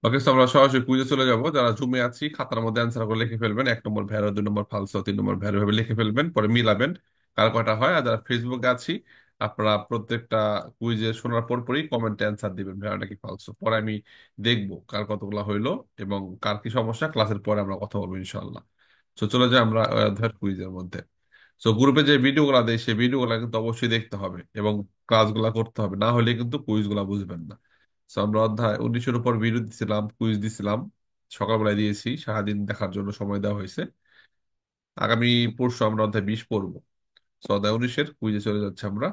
ওকে, তো আমরা সরাসরি কুইজে চলে যাব। যারা জুমে আছি খাতার মধ্যে অ্যান্সার করে লিখে ফেলবেন, 1 নম্বর ভ্যারো, 2 নম্বর ফালসো, 3 নম্বর ভ্যারো ভাবে লিখে ফেলবেন, পরে মিলাবেন কার কয়টা হয়। আর যারা ফেসবুকে আছি আপনারা প্রত্যেকটা কুইজে শোনার পর পরই কমেন্টে অ্যান্সার দিবেন ভ্যারো নাকি ফালসো, পরে আমি দেখবো কার কতগুলো হইলো এবং কার কি সমস্যা। ক্লাসের পরে আমরা কথা বলবো ইনশাল্লাহ। তো চলে যাই আমরা অধ্যায়ের কুইজের মধ্যে। তো গ্রুপে যে ভিডিওগুলো দেয় সেই ভিডিওগুলো কিন্তু অবশ্যই দেখতে হবে এবং ক্লাসগুলো করতে হবে, না হলে কিন্তু কুইজগুলো বুঝবেন না। তো আমরা অধ্যায় 19-এর উপর ভিডিও দিছিলাম, কুইজ দিছিলাম, সকালবেলায় দিয়েছি, সারাদিন দেখার জন্য সময় দেওয়া হয়েছে। আগামী পরশু আমরা অধ্যায় 20 পড়বো। তো অধ্যায় 19-এর কুইজে চলে যাচ্ছে আমরা।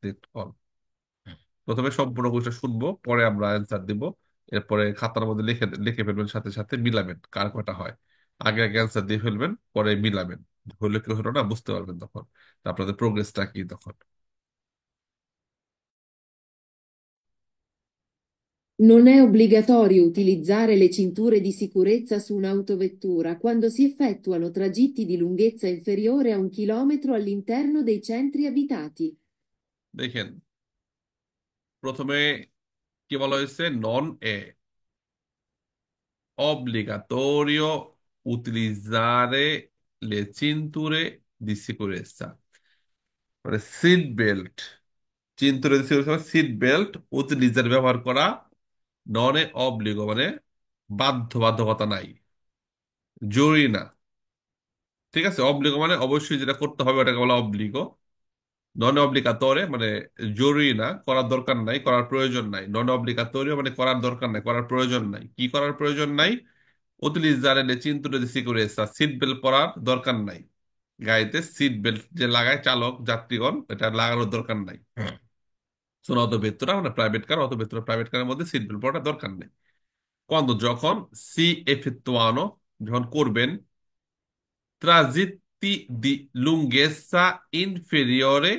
দেখতে পাবো। প্রথমে সম্পূর্ণ কুইজটা শুনবো, পরে আমরা অ্যান্সার দিব। এরপরে খাতার মধ্যে লিখে লিখে ফেলবেন, সাথে সাথে মিলাবেন কার কয়টা হয়। আগে আগে অ্যান্সার দিয়ে ফেলবেন, পরে মিলাবেন। হলো কি হলো না বুঝতে পারবেন তখন, আপনাদের প্রোগ্রেসটা কি তখন। Non è obbligatorio utilizzare le cinture di sicurezza su un'autovettura quando si effettuano tragitti di lunghezza inferiore a 1 chilometro all'interno dei centri abitati. দেখেন, প্রথমে কি বলা হয়েছে, নন এ obbligatorio utilizzare le cinture di sicurezza, মানে সিট বেল্ট, চিন্তুরে দি sicurezza সিট বেল্ট উতিলিজার ব্যবহার করা, নন এ অবলিগো মানে বাধ্যবাধকতা নাই, জরুরি না। ঠিক আছে, অবলিগো মানে অবশ্যই যেটা করতে হবে ওটাকে বলা অবলিগো। নন অব্লিগাতরে মানে জরুরি না, করার দরকার নাই, করার প্রয়োজন নাই। নন অব্লিগাতরিও মানে করার দরকার নাই, করার প্রয়োজন নাই। কি করার প্রয়োজন নাই? utilizzare le cinture di sicurezza, seat belt পরার দরকার নাই। গাড়িতে সিট বেল্ট যে লাগায় চালক যাত্রীগণ, এটা লাগানোর দরকার নাই। সোনো অটো ভেত্তুরা মানে প্রাইভেট কার, অটো ভেত্তুরা প্রাইভেট কারের মধ্যে সিট বেল্ট পরার দরকার নেই। যখন সি এফেক্তুয়ানো, যখন করবেন, ট্রাজিত্তি দি লুঙ্গেসা ইনফেরিয়রে,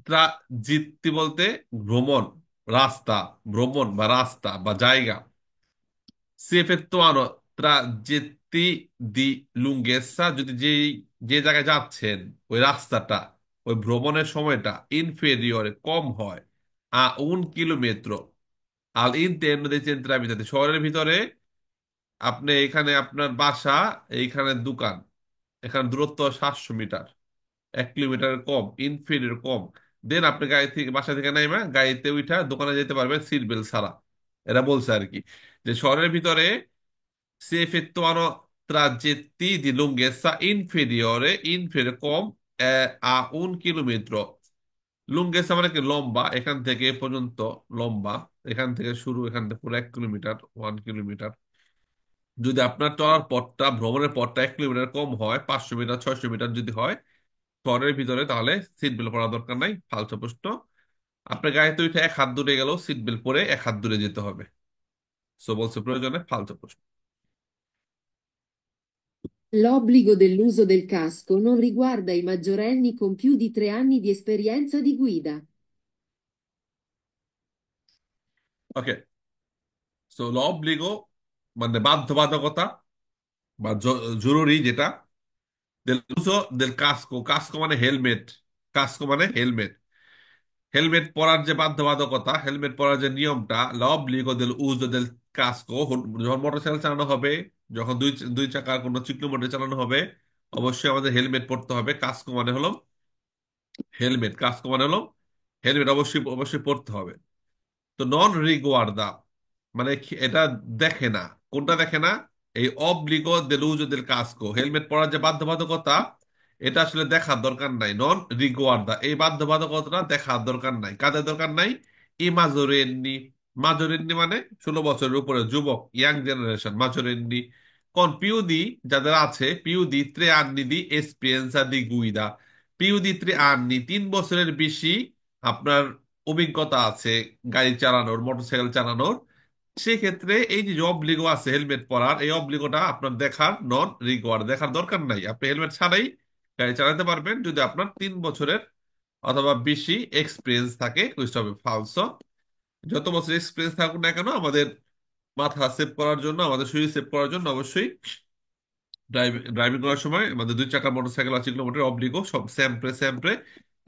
ট্রাজিত্তি বলতে ভ্রমণ, রাস্তা, ভ্রমণ বা রাস্তা বা জায়গা। Si effettuano tragetti di lunghezza, যদি যে জায়গায় যাচ্ছেন ওই রাস্তাটা, ওই ভ্রমণের সময়টা ইনফেরিয়রে কম হয় আ উন কিলোমিটার আল ইন্টেরনো dei centri abitati, শহরের ভিতরে, আপনি এখানে আপনার বাসা, এইখানে দোকান, এখানে দূরত্ব 700 মিটার, 1 কিলোমিটারের কম, ইনফেরিয়র কম, দেন আপনি গাড়ি থেকে, বাসা থেকে নাইমা গাড়িতে উঠা দোকানে যেতে পারবেন সিট বেল্ট ছাড়া। এরা বলছে আর কি, যে শহরের ভিতরে si effettuano tragetti di lunghezza inferiore কম a 1 কিলোমিটার। লুঙ্গেসা মানে কি লম্বা, এখান থেকে এ পর্যন্ত লম্বা, এখান থেকে শুরু, এখান থেকে পুরো 1 কিলোমিটার, 1 কিলোমিটার। যদি আপনার চলার পথটা, ভ্রমণের পথটা 1 কিলোমিটার কম হয়, 500 মিটার, 600 মিটার যদি হয় শহরের ভিতরে, তাহলে সিট বেল্ট পরার দরকার নাই। ফালতু প্রশ্ন। আপনার গাড়িতে উঠে 1 হাত দূরে গেলেও সিট বেল্ট পরে 1 হাত দূরে যেতে হবে। সো বলছে প্রয়োজনে ফালতু প্রশ্ন। L'obbligo dell'uso del casco non riguarda i maggiorenni con più di 3 anni di esperienza di guida. Okay, so অব্লিগো মানে বাধ্যবাধকতা বা জরুরি যেটা। দেল উসো দেল কাস্কো, কাস্কো মানে হেলমেট, কাস্কো মানে হেলমেট। হেলমেট পরার যে বাধ্যবাধকতা, হেলমেট পরার যে নিয়মটা, অব্লিগো দেল উজো দেল কাস্কো, যখন মোটরসাইকেল চালানো হবে, যখন দুই দুই চাকার কোনো চিকনো মোটর চালানো হবে, অবশ্যই আমাদের হেলমেট পরতে হবে। কাস্কো মানে হলো হেলমেট, কাস্কো মানে হলো হেলমেট, অবশ্যই অবশ্যই পরতে হবে। তো নন রিগুয়ার্দা মানে এটা দেখে না। কোনটা দেখে না? এই অবলিগো দেল উজো দেল কাস্কো, হেলমেট পরার যে বাধ্যবাধকতা, এটা আসলে দেখার দরকার নাই। নন রিগুয়ার্দা, এই বাধ্যবাধকতাটা দেখার দরকার নাই। কাদের দরকার নাই? ই মাজোরেন্নি, মাজোরেন্নি মানে 16 বছরের উপরে যুবক, ইয়াং জেনারেশন, মাজোরেন্নি। পিউদি যাদের আছে, পিউদি ত্রে আন্নি দি এক্সপিরিয়েন্সা দি গুইদা, পিউদি ত্রে আন্নি 3 বছরের বেশি আপনার অভিজ্ঞতা আছে গাড়ি চালানোর, মোটরসাইকেল চালানোর, সেক্ষেত্রে এই যে অবলিগো আছে হেলমেট পরার, এই অবলিগোটা আপনার দেখার নন রিকোয়ার্ড, দেখার দরকার নাই। আপনি হেলমেট ছাড়াই গাড়ি চালাতে পারবেন যদি আপনার 3 বছরের অথবা বেশি এক্সপিরিয়েন্স থাকে। কুইজটা হবে ফালসো। যত বছর এক্সপিরিয়েন্স থাকুক না কেন, আমাদের মাথা সেভ করার জন্য, আমাদের শরীর সেভ করার জন্য অবশ্যই ড্রাইভিং ড্রাইভিং করার সময় আমাদের দুই চাকার মোটরসাইকেল আছে কিলোমিটার অবলিগো সব স্যাম্পলে স্যাম্পলে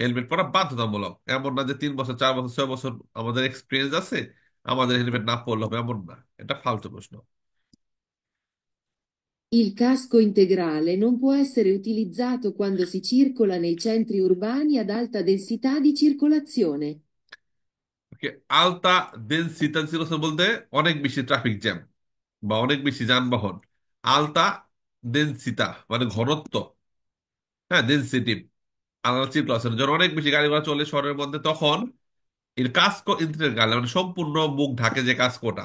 হেলমেট পরা বাধ্যতামূলক। এমন না যে 3 বছর, 4 বছর, 6 বছর আমাদের এক্সপিরিয়েন্স আছে, আমাদের হেলমেট না পরলে হবে এমন না। এটা ফালতু প্রশ্ন। Il casco integrale non può essere utilizzato quando si circola nei centri urbani ad alta densità di circolazione. ওকে, আলতা ডেন্সিটি বলতে অনেক বেশি ট্রাফিক জ্যাম বা অনেক বেশি যানবাহন। আলতা ডেন্সিতা মানে ঘনত্ব, হ্যাঁ ডেন্সিটি। আলাদা চিরকুলাশন যখন অনেক বেশি গাড়ি ঘোড়া চলে শহরের মধ্যে, তখন এর কাস্কো ইন্টিগ্রালে মানে সম্পূর্ণ মুখ ঢাকে যে কাস্কোটা,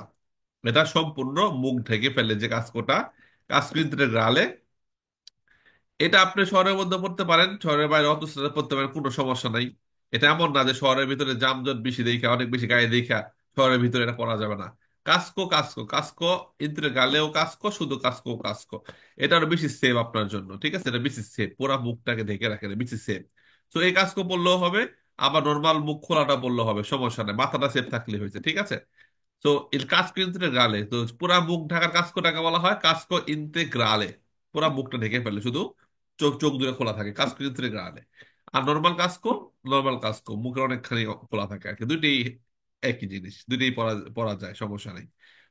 এটা সম্পূর্ণ মুখ ঢেকে ফেলে যে কাস্কোটা, কাস্কো ইন্টিগ্রালে। এটা আপনি শহরের মধ্যে পড়তে পারেন, শহরের বাইরে অত পড়তে পারেন, কোনো সমস্যা নাই। এটা এমন না যে শহরের ভিতরে যানজট বেশি দেখা, অনেক বেশি গাড়ি দেখা শহরের ভিতরে এটা করা যাবে না। কাস্কো কাস্কো কাস্কো ইন্টিগ্রালেও কাস্কো, শুধু কাস্কো কাস্কো। এটা আরো বেশি সেফ আপনার জন্য, ঠিক আছে? এটা বেশি সেফ, পুরা মুখটাকে ঢেকে রাখেন, বেশি সেফ। তো এই কাস্কো বললেও হবে, আবার নর্মাল মুখ খোলাটা বললেও হবে, সমস্যা নেই, মাথাটা সেফ থাকলে হয়েছে, ঠিক আছে? তো এর কাস্কো ইন্তেগ্রালে, তো পুরা মুখ ঢাকার কাস্কোটাকে বলা হয় কাস্কো ইন্তেগ্রালে। পুরা মুখটা ঢেকে ফেলে, শুধু চোখ চোখ দূরে খোলা থাকে, কাস্কো ইন্তেগ্রালে। আর নর্মাল কাস্কো, নর্মাল কাস্কো মুখের অনেকখানি খোলা থাকে আর কি। দুইটাই একই জিনিস, দুইটাই পরা পরা যায়, সমস্যা নেই।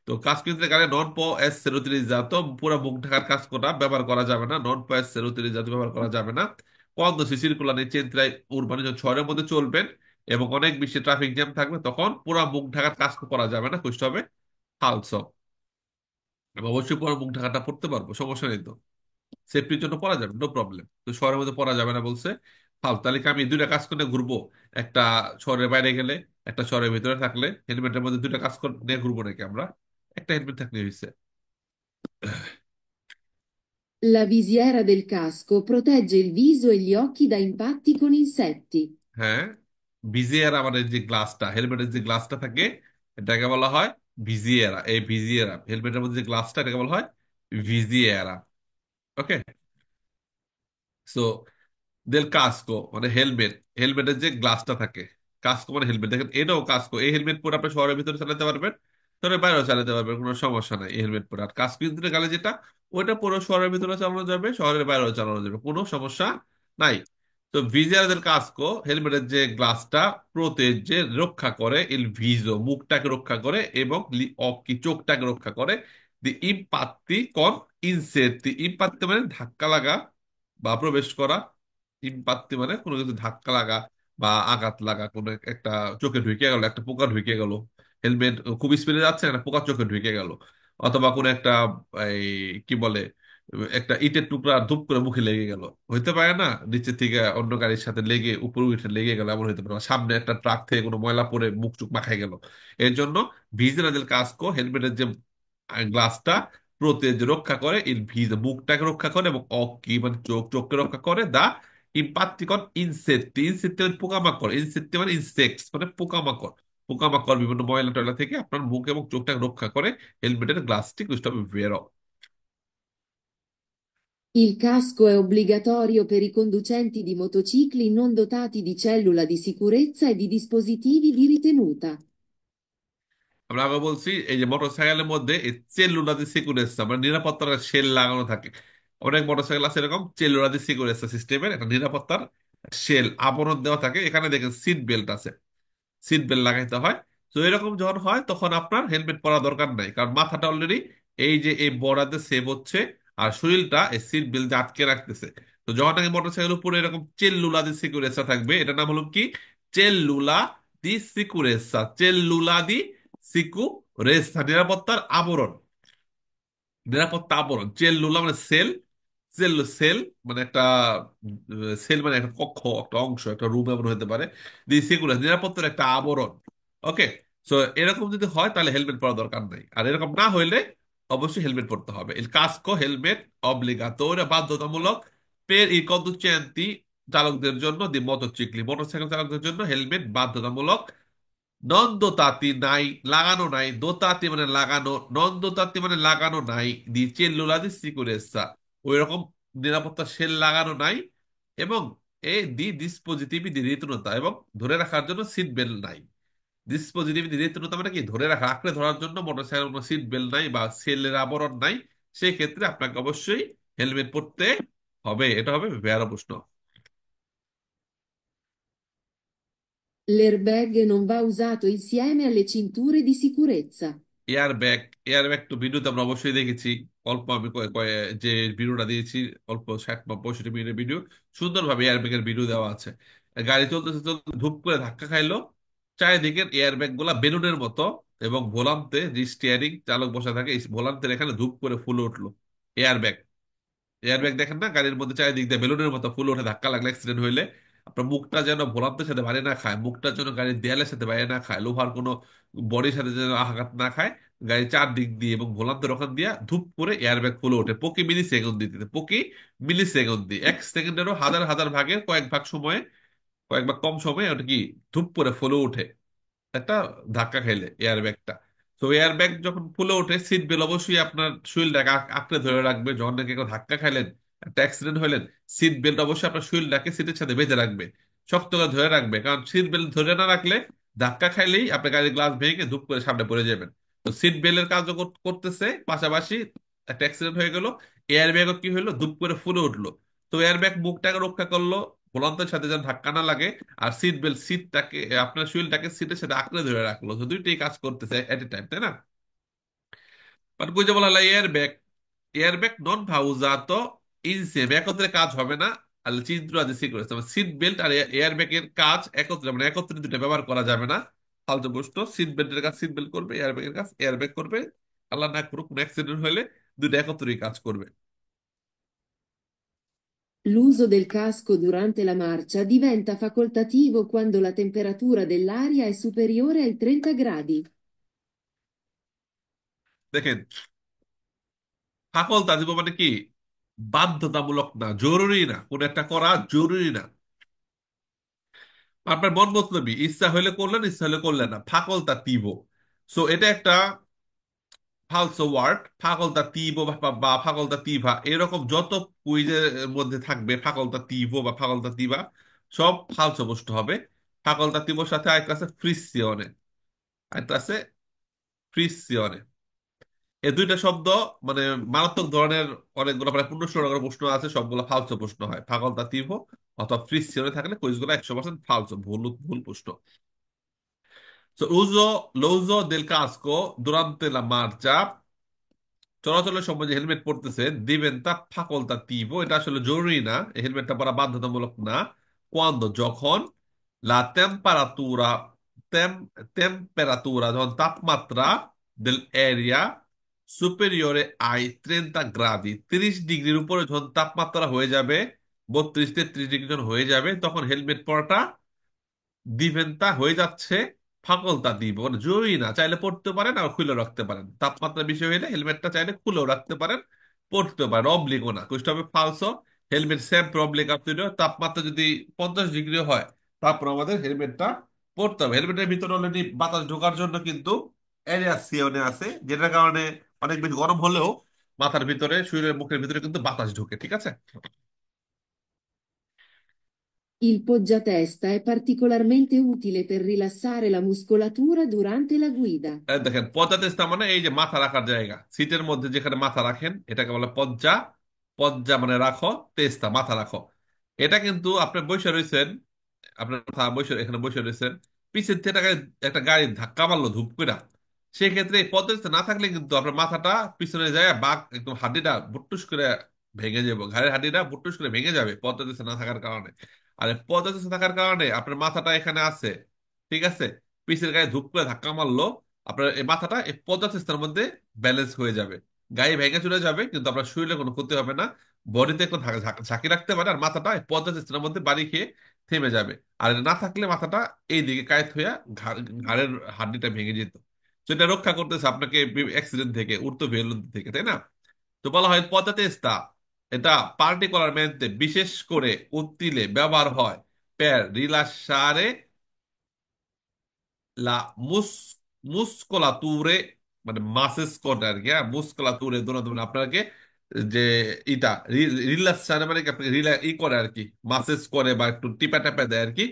তো কাস্কো ইন্তেগ্রালে নন পো এস সেরোতিলিজাতো, পুরা মুখ ঢাকার কাস্কোটা ব্যবহার করা যাবে না, নন পো এস সেরোতিলিজাতো ব্যবহার করা যাবে না। কোন সিরকুলার চেন্ত্রাই উরবানি শহরের মধ্যে চলবেন এবং অনেক বেশি ট্রাফিক জ্যাম থাকবে, তখন পুরা মুখ ঢাকার কাজ করা যাবে না, খুঁজতে হবে হালস। আমি অবশ্যই পুরো মুখ ঢাকাটা পড়তে পারবো, সমস্যা নেই তো। সেফটির জন্য পড়া যাবে, নো প্রবলেম। তো শহরের মধ্যে পড়া যাবে না বলছে, ফাল। তাহলে কি আমি দুইটা কাজ করে ঘুরবো? একটা শহরের বাইরে গেলে, একটা শহরের ভিতরে থাকলে, হেলমেটের মধ্যে দুইটা কাজ করে নিয়ে ঘুরবো নাকি আমরা? একটা হেলমেট থাকলে হয়েছে। La visiera del casco protegge il viso e gli occhi da impatti con insetti. হ্যাঁ, ভিজিয়ারা আমাদের যে গ্লাসটা, হেলমেটের যে গ্লাসটা থাকে, এটাকে বলা হয় ভিজিয়েরা। এই ভিজিয়েরা হেলমেটের মধ্যে যে গ্লাসটা, এটাকে বলা হয় ভিজিয়েরা। ওকে। সো দেল কাস্কো মানে হেলমেট, হেলমেটের যে গ্লাসটা থাকে, কাস্কো মানে হেলমেট। দেখেন এটাও কাস্কো, এই হেলমেট পরে আপনি শহরের ভিতরে চালাতে পারবেন, শহরের বাইরেও চালাতে পারবেন, কোনো সমস্যা নাই এই হেলমেট পরে। আর কাস্কো ইঞ্জিনের গালে যেটা, ওইটা পুরো শহরের ভিতরে চালানো যাবে, শহরের বাইরেও চালানো যাবে, কোনো সমস্যা নাই। তো ভিজিয়ার del কাস্কো, হেলমেটের যে গ্লাসটা প্রোটেজে রক্ষা করে, এল ভিজো মুখটাকে রক্ষা করে এবং লি অকি চোখটাকে রক্ষা করে, দি ইম্পাত্তি কন ইনসেত্তি। ইম্পাত্তি মানে ধাক্কা লাগা বা প্রবেশ করা, ইম্পাত্তি মানে কোনো কিছু ধাক্কা লাগা বা আঘাত লাগা, কোনো একটা চোখে ঢুকে গেল, একটা পোকা ঢুকে গেল, হেলমেট খুব স্পিডে যাচ্ছে, একটা পোকা চোখে ঢুকে গেল, অথবা কোনো একটা এই কি বলে, একটা ইটের টুকরা ধুপ করে মুখে লেগে গেল, হইতে পারে না? নিচে থেকে অন্য গাড়ির সাথে লেগে উপরে উঠে লেগে গেল, এমন হইতে পারে। বা সামনে একটা ট্রাক থেকে কোনো ময়লা পড়ে মুখ চুখ মাখাই গেল। এর জন্য ভিজিলান্সের কাস্কো, হেলমেটের যে গ্লাসটা প্রোতেজ রক্ষা করে, এই ভিজ মুখটাকে রক্ষা করে এবং অকি মানে চোখ চোখকে রক্ষা করে। দা ইম্পাত্তিকন ইনসেক্টি, ইনসেক্টি মানে পোকামাকড়, ইনসেক্টি মানে ইনসেক্টস মানে পোকামাকড়। পোকামাকড় বিভিন্ন ময়লা টয়লা থেকে আপনার মুখ এবং চোখটাকে রক্ষা করে হেলমেটের গ্লাসটি কুইস্ট বেরো। Il casco è obbligatorio per i conducenti di motocicli non dotati di cellula di sicurezza e di dispositivi di ritenuta. আমরা আগে বলছি এই যে মোটরসাইকেলের মধ্যে চেলুলাদি সিকিউরেন্সা মানে নিরাপত্তার শেল লাগানো থাকে। অনেক মোটরসাইকেল আছে এরকম চেলুলাদি সিকিউরেন্সা সিস্টেমের একটা নিরাপত্তার শেল আবরণ দেওয়া থাকে। এখানে দেখেন সিট বেল্ট আছে, সিট বেল্ট লাগাইতে হয়। তো এরকম যখন হয় তখন আপনার হেলমেট পরা দরকার নাই, কারণ মাথাটা অলরেডি এই যে এই বর্ডারতে সেভ হচ্ছে, আর শরীরটা এই সিট বেল্ট আটকে রাখতেছে। তো যখন নাকি মোটরসাইকেল উপরে এরকম চেল্লুলা দি সিকিউরেন্সা থাকবে, এটার নাম হলো কি? চেল্লুলা দি সিকুরেসা, চেল্লুলা দি সিকুরেসা, নিরাপত্তার আবরণ। নিরাপত্তা আবরণ, চেল্লুলা মানে সেল, সেল মানে একটা সেল মানে একটা কক্ষ, একটা অংশ, একটা রুম এমন হতে পারে। দি সিকুরেন্স নিরাপত্তার একটা আবরণ। ওকে। সো এরকম যদি হয় তাহলে হেলমেট পরা দরকার নাই, আর এরকম না হইলে অবশ্যই হেলমেট পরতে হবে। এল কাস্কো হেলমেট অব্লিগাতোরিয়া বাধ্যতামূলক পের ই কন্ডুচেন্তি, চালকদের জন্য, দি মোটরসাইকেল মোটরসাইকেল চালকদের জন্য হেলমেট বাধ্যতামূলক। নন দোতাতি নাই, লাগানো নাই, দোতাতি মানে লাগানো, নন দোতাতি মানে লাগানো নাই, দি চেল্লুলা দি সিকুরেসা, ওই রকম নিরাপত্তা শেল লাগানো নাই, এবং এ দি ডিসপোজিটিভি দি রিতনতা, এবং ধরে রাখার জন্য সিট বেল্ট নাই। ডিসপোজিটিভ দি রিতনতা মানে কি? ধরে রাখা, আঁকড়ে ধরার জন্য মোটরসাইকেল কোনো সিট বেল্ট নাই বা সেলের আবরণ নাই, সেই ক্ষেত্রে আপনাকে অবশ্যই হেলমেট পরতে হবে। এটা হবে ভেড়া প্রশ্ন। L'airbag non va usato insieme alle cinture di sicurezza. Air bag, air bag তো ভিডিওতে আমরা অবশ্যই দেখেছি। অল্প আমি যে ভিডিওটা দিয়েছি, অল্প 60 বা 65 মিনিটের ভিডিও, সুন্দরভাবে এয়ার ব্যাগের ভিডিও দেওয়া আছে। গাড়ি চলতেছে চলতে ধুপ করে ধাক্কা খাইলো, চারিদিকের এয়ার ব্যাগ গুলা বেলুনের মতো, এবং ভোলান্তে যে স্টিয়ারিং চালক বসা থাকে এই ভোলান্তের এখানে ধুপ করে ফুলে উঠলো এয়ার ব্যাগ। এয়ারব্যাগ দেখেন না গাড়ির মধ্যে, চারিদিক দিয়ে বেলুনের মতো ফুল ওঠে ধাক্কা লাগলে, অ্যাক্সিডেন্ট হইলে আপনার মুখটা যেন ভোলান্তের সাথে বাড়ি না খায়, মুখটা যেন গাড়ির দেয়ালের সাথে বাড়ি না খায়, লোহার কোনো বডির সাথে যেন আঘাত না খায়, গাড়ির চারদিক দিয়ে এবং ভোলান্তের ওখান দিয়ে ধূপ করে এয়ারব্যাগ ফুলে ওঠে প্রতি মিলি সেকেন্ড দিতে, প্রতি মিলি সেকেন্ড দিয়ে, 1 সেকেন্ডেরও হাজার হাজার ভাগের কয়েক ভাগ সময়ে, কয়েক ভাগ কম সময়ে ওটা কি ধূপ করে ফুলে ওঠে একটা ধাক্কা খাইলে এয়ারব্যাগটা। তো এয়ারব্যাগ যখন ফুলে ওঠে, সিট বেল্ট অবশ্যই আপনার শরীরটাকে আঁকড়ে ধরে রাখবে। যখন নাকি কেউ ধাক্কা খাইলেন, একটা অ্যাক্সিডেন্ট হইলেন, সিট বেল্ট অবশ্যই আপনার শরীরটাকে সিটের সাথে বেঁধে রাখবে, শক্ত করে ধরে রাখবে। কারণ সিট বেল্ট ধরে না রাখলে ধাক্কা খাইলেই আপনার গাড়ির গ্লাস ভেঙে ধূপ করে সামনে পড়ে যাবেন। তো সিট বেল্টের কাজও করতেছে পাশাপাশি, একটা অ্যাক্সিডেন্ট হয়ে গেল, এয়ারব্যাগও কি হলো, ধূপ করে ফুলে উঠলো। তো এয়ারব্যাগ মুখটাকে রক্ষা করলো, ভোলান্তের সাথে যেন ধাক্কা না লাগে, আর সিট বেল্ট সিটটাকে, আপনার শরীরটাকে সিটের সাথে আঁকড়ে ধরে রাখলো। তো দুইটাই কাজ করতেছে এট এ টাইম, তাই না? বাট কই যে বলা হলো এয়ারব্যাগ, এয়ারব্যাগ নন va usato insieme, একত্রে কাজ হবে না। আর চিত্র আছে সিকিউরিটি, সিট বেল্ট আর এয়ারব্যাগ এর কাজ একত্রে, মানে একত্রে দুটো ব্যবহার করা যাবে না। ফালতু প্রশ্ন, সিট বেল্টের কাজ সিট বেল্ট করবে, এয়ারব্যাগের কাজ এয়ারব্যাগ করবে। আল্লাহ না করুক কোনো অ্যাক্সিডেন্ট হলে দুটো একত্রেই কাজ করবে। L'uso del casco durante la marcia diventa facoltativo quando la temperatura dell'aria è superiore ai 30 gradi. দেখেন, ফাকল দিব মানে কি, বাধ্যতামূলক না, জরুরি না, কোন একটা করা জরুরি না, আপনার মন মতলবি, ইচ্ছা হইলে করলেন, ইচ্ছা হইলে করলেন না, ফাকলতাতিভো। সো এটা একটা ফালসো ওয়ার্ড, ফাকলতাতিভো বা ফাকলতাতিভা, এরকম যত কুইজের মধ্যে থাকবে ফাকলতাতিভো বা ফাকলতাতিভা, সব ফালসো বস্তু হবে। ফাকলতাতিভোর সাথে আরেকটা আছে ফ্রিসিওনে, আরেকটা আছে ফ্রিসিওনে। এই দুইটা শব্দ মানে মারাত্মক ধরনের, অনেকগুলো প্রায় 1500 টাকার প্রশ্ন আছে, সবগুলো ফালসো প্রশ্ন হয়। ফাকলতাতিভো অথবা ফ্রিসিওনে থাকলে কুইজগুলো 100% ফালসো, ভুল ভুল প্রশ্ন। So, lo uso del casco durante la marcia, চলাচলের সময় যে হেলমেট পরতেছেন দিবেন তা ফাকলতাতিভো, এটা আসলে জরুরি না, এই হেলমেটটা পরা বাধ্যতামূলক না। কোয়ান্দো, যখন, লা টেম্পারাতুরা, তেম টেম্পারাতুরা, যখন তাপমাত্রা del area superiore ai 30 গ্রাদি, 30 ডিগ্রির উপরে যখন তাপমাত্রা হয়ে যাবে, 32-33 ডিগ্রি যখন হয়ে যাবে, তখন হেলমেট পরাটা দিভেন্তা হয়ে যাচ্ছে ফাকলতা দিব, মানে জরুরি না, চাইলে পড়তে পারেন আর খুলে রাখতে পারেন। তাপমাত্রা বেশি হইলে হেলমেটটা চাইলে খুলেও রাখতে পারেন, পড়তেও পারেন, অবলিগো না, কুইজটা হবে ফালসো। হেলমেট সেম অবলিগ আপনি, তাপমাত্রা যদি 50 ডিগ্রি হয়, তারপর আমাদের হেলমেটটা পড়তে হবে। হেলমেটের ভিতরে অলরেডি বাতাস ঢোকার জন্য কিন্তু এরিয়া সিওনে আছে, যেটার কারণে অনেক বেশি গরম হলেও মাথার ভিতরে, শরীরের মুখের ভিতরে কিন্তু বাতাস ঢোকে, ঠিক আছে? Il poggiatesta è particolarmente utile per rilassare la muscolatura durante la guida. দেখেন, পজ্জা মানে এই যে মাথা রাখার জায়গা, সিটের মধ্যে যেখানে মাথা রাখেন এটাকে বলে পজ্জা। পজ্জা মানে রাখো, তেস্তা মাথা রাখো। এটা কিন্তু আপনি বসে রয়েছেন, আপনার মাথা বসে, এখানে বসে রয়েছেন, পিছের থেকে একটা গাড়ি ধাক্কা মারলো ধূপ করে, সেক্ষেত্রে এই পদ্মাসনে না থাকলে কিন্তু আপনার মাথাটা পিছনে যায়, বাঘ একদম হাড্ডিটা বুট্টুস করে ভেঙে যাবে, ঘাড়ের হাড্ডিটা বুট্টুস করে ভেঙে যাবে পদ্মাসনে না থাকার কারণে। আর পদ্মাসনে থাকার কারণে আপনার মাথাটা এখানে আছে, ঠিক আছে, পিছের গায়ে ধূপ করে ধাক্কা মারলো, আপনার এই মাথাটা এই পদ্মাসনের মধ্যে ব্যালেন্স হয়ে যাবে, গায়ে ভেঙে চলে যাবে, কিন্তু আপনার শরীরে কোনো ক্ষতি হবে না, বডিতে একটু ঝাঁকি রাখতে পারে, আর মাথাটা এই পদ্মাসনের মধ্যে বাড়ি খেয়ে থেমে যাবে। আর এটা না থাকলে মাথাটা এইদিকে কায়েত হইয়া ঘাড়ের হাড্ডিটা ভেঙে যেত। তো এটা রক্ষা করতেছে আপনাকে অ্যাক্সিডেন্ট থেকে, উর্তো ভেলুন থেকে, তাই না? তো বলা হয় পদাতেস্তা, এটা পার্টিকুলারমেন্টে বিশেষ করে উত্তিলে ব্যবহার হয় per rilasciare la muscolature, মানে মাসেস করে আর কি, হ্যাঁ, মুস্কুলাতুরে দোনো মানে আপনাকে যে ইটা রিল্যাক্স মানে কি আপনাকে ই করে আর কি, মাসেজ করে বা একটু টিপা টেপা দেয় আর কি।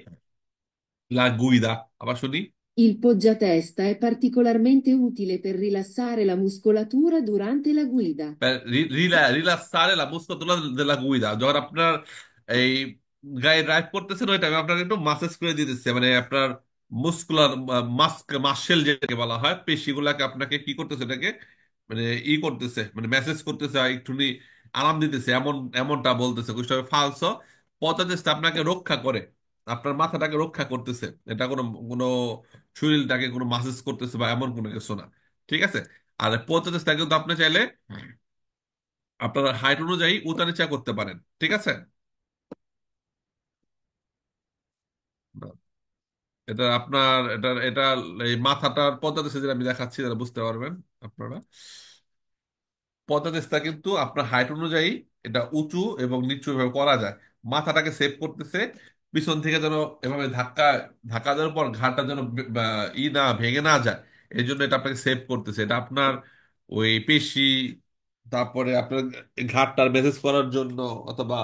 লা গুইদা, আবার শুনি। Il poggiatesta è particolarmente utile per rilassare la muscolatura durante la guida. রিল্যাক্সারে লা মুস্কুলাতুরা della guida, যখন আপনার এই গায়ে ড্রাইভ করতেছেন ওই টাইমে আপনাকে একটু মাসাজ করে দিতেছে, মানে আপনার মুসকুলার মাসেল যেটাকে বলা হয়, পেশিগুলাকে আপনাকে কি করতেছে, এটাকে মানে করতেছে, মানে মেসেজ করতেছে, আর একটুখানি আরাম দিতেছে, এমনটা বলতেছে কুষ্ঠবে ফালসো পতাদেশটা আপনাকে রক্ষা করে, আপনার মাথাটাকে রক্ষা করতেছে। এটা কোনো কোনো শরীরটাকে কোনো মাসেজ করতেছে বা এমন কোনো কিছু না। ঠিক আছে। আর পতাদেশটা কিন্তু আপনি চাইলে আপনার হাইট অনুযায়ী উঁচা নিচা করতে পারেন। ঠিক আছে। এটা আপনার এটা এই মাথাটার পদ্মাদেশে যেটা আমি দেখাচ্ছি, যারা বুঝতে পারবেন আপনারা, পদ্মাদেশটা কিন্তু আপনার হাইট অনুযায়ী এটা উঁচু এবং নিচু এভাবে করা যায়। মাথাটাকে সেভ করতেছে, পিছন থেকে যেন এভাবে ধাক্কা ধাক্কা দেওয়ার পর ঘাড়টা যেন না ভেঙে না যায়, এই জন্য এটা আপনাকে সেভ করতেছে। এটা আপনার ওই পেশি, তারপরে আপনার ঘাড়টার মেসেজ করার জন্য অথবা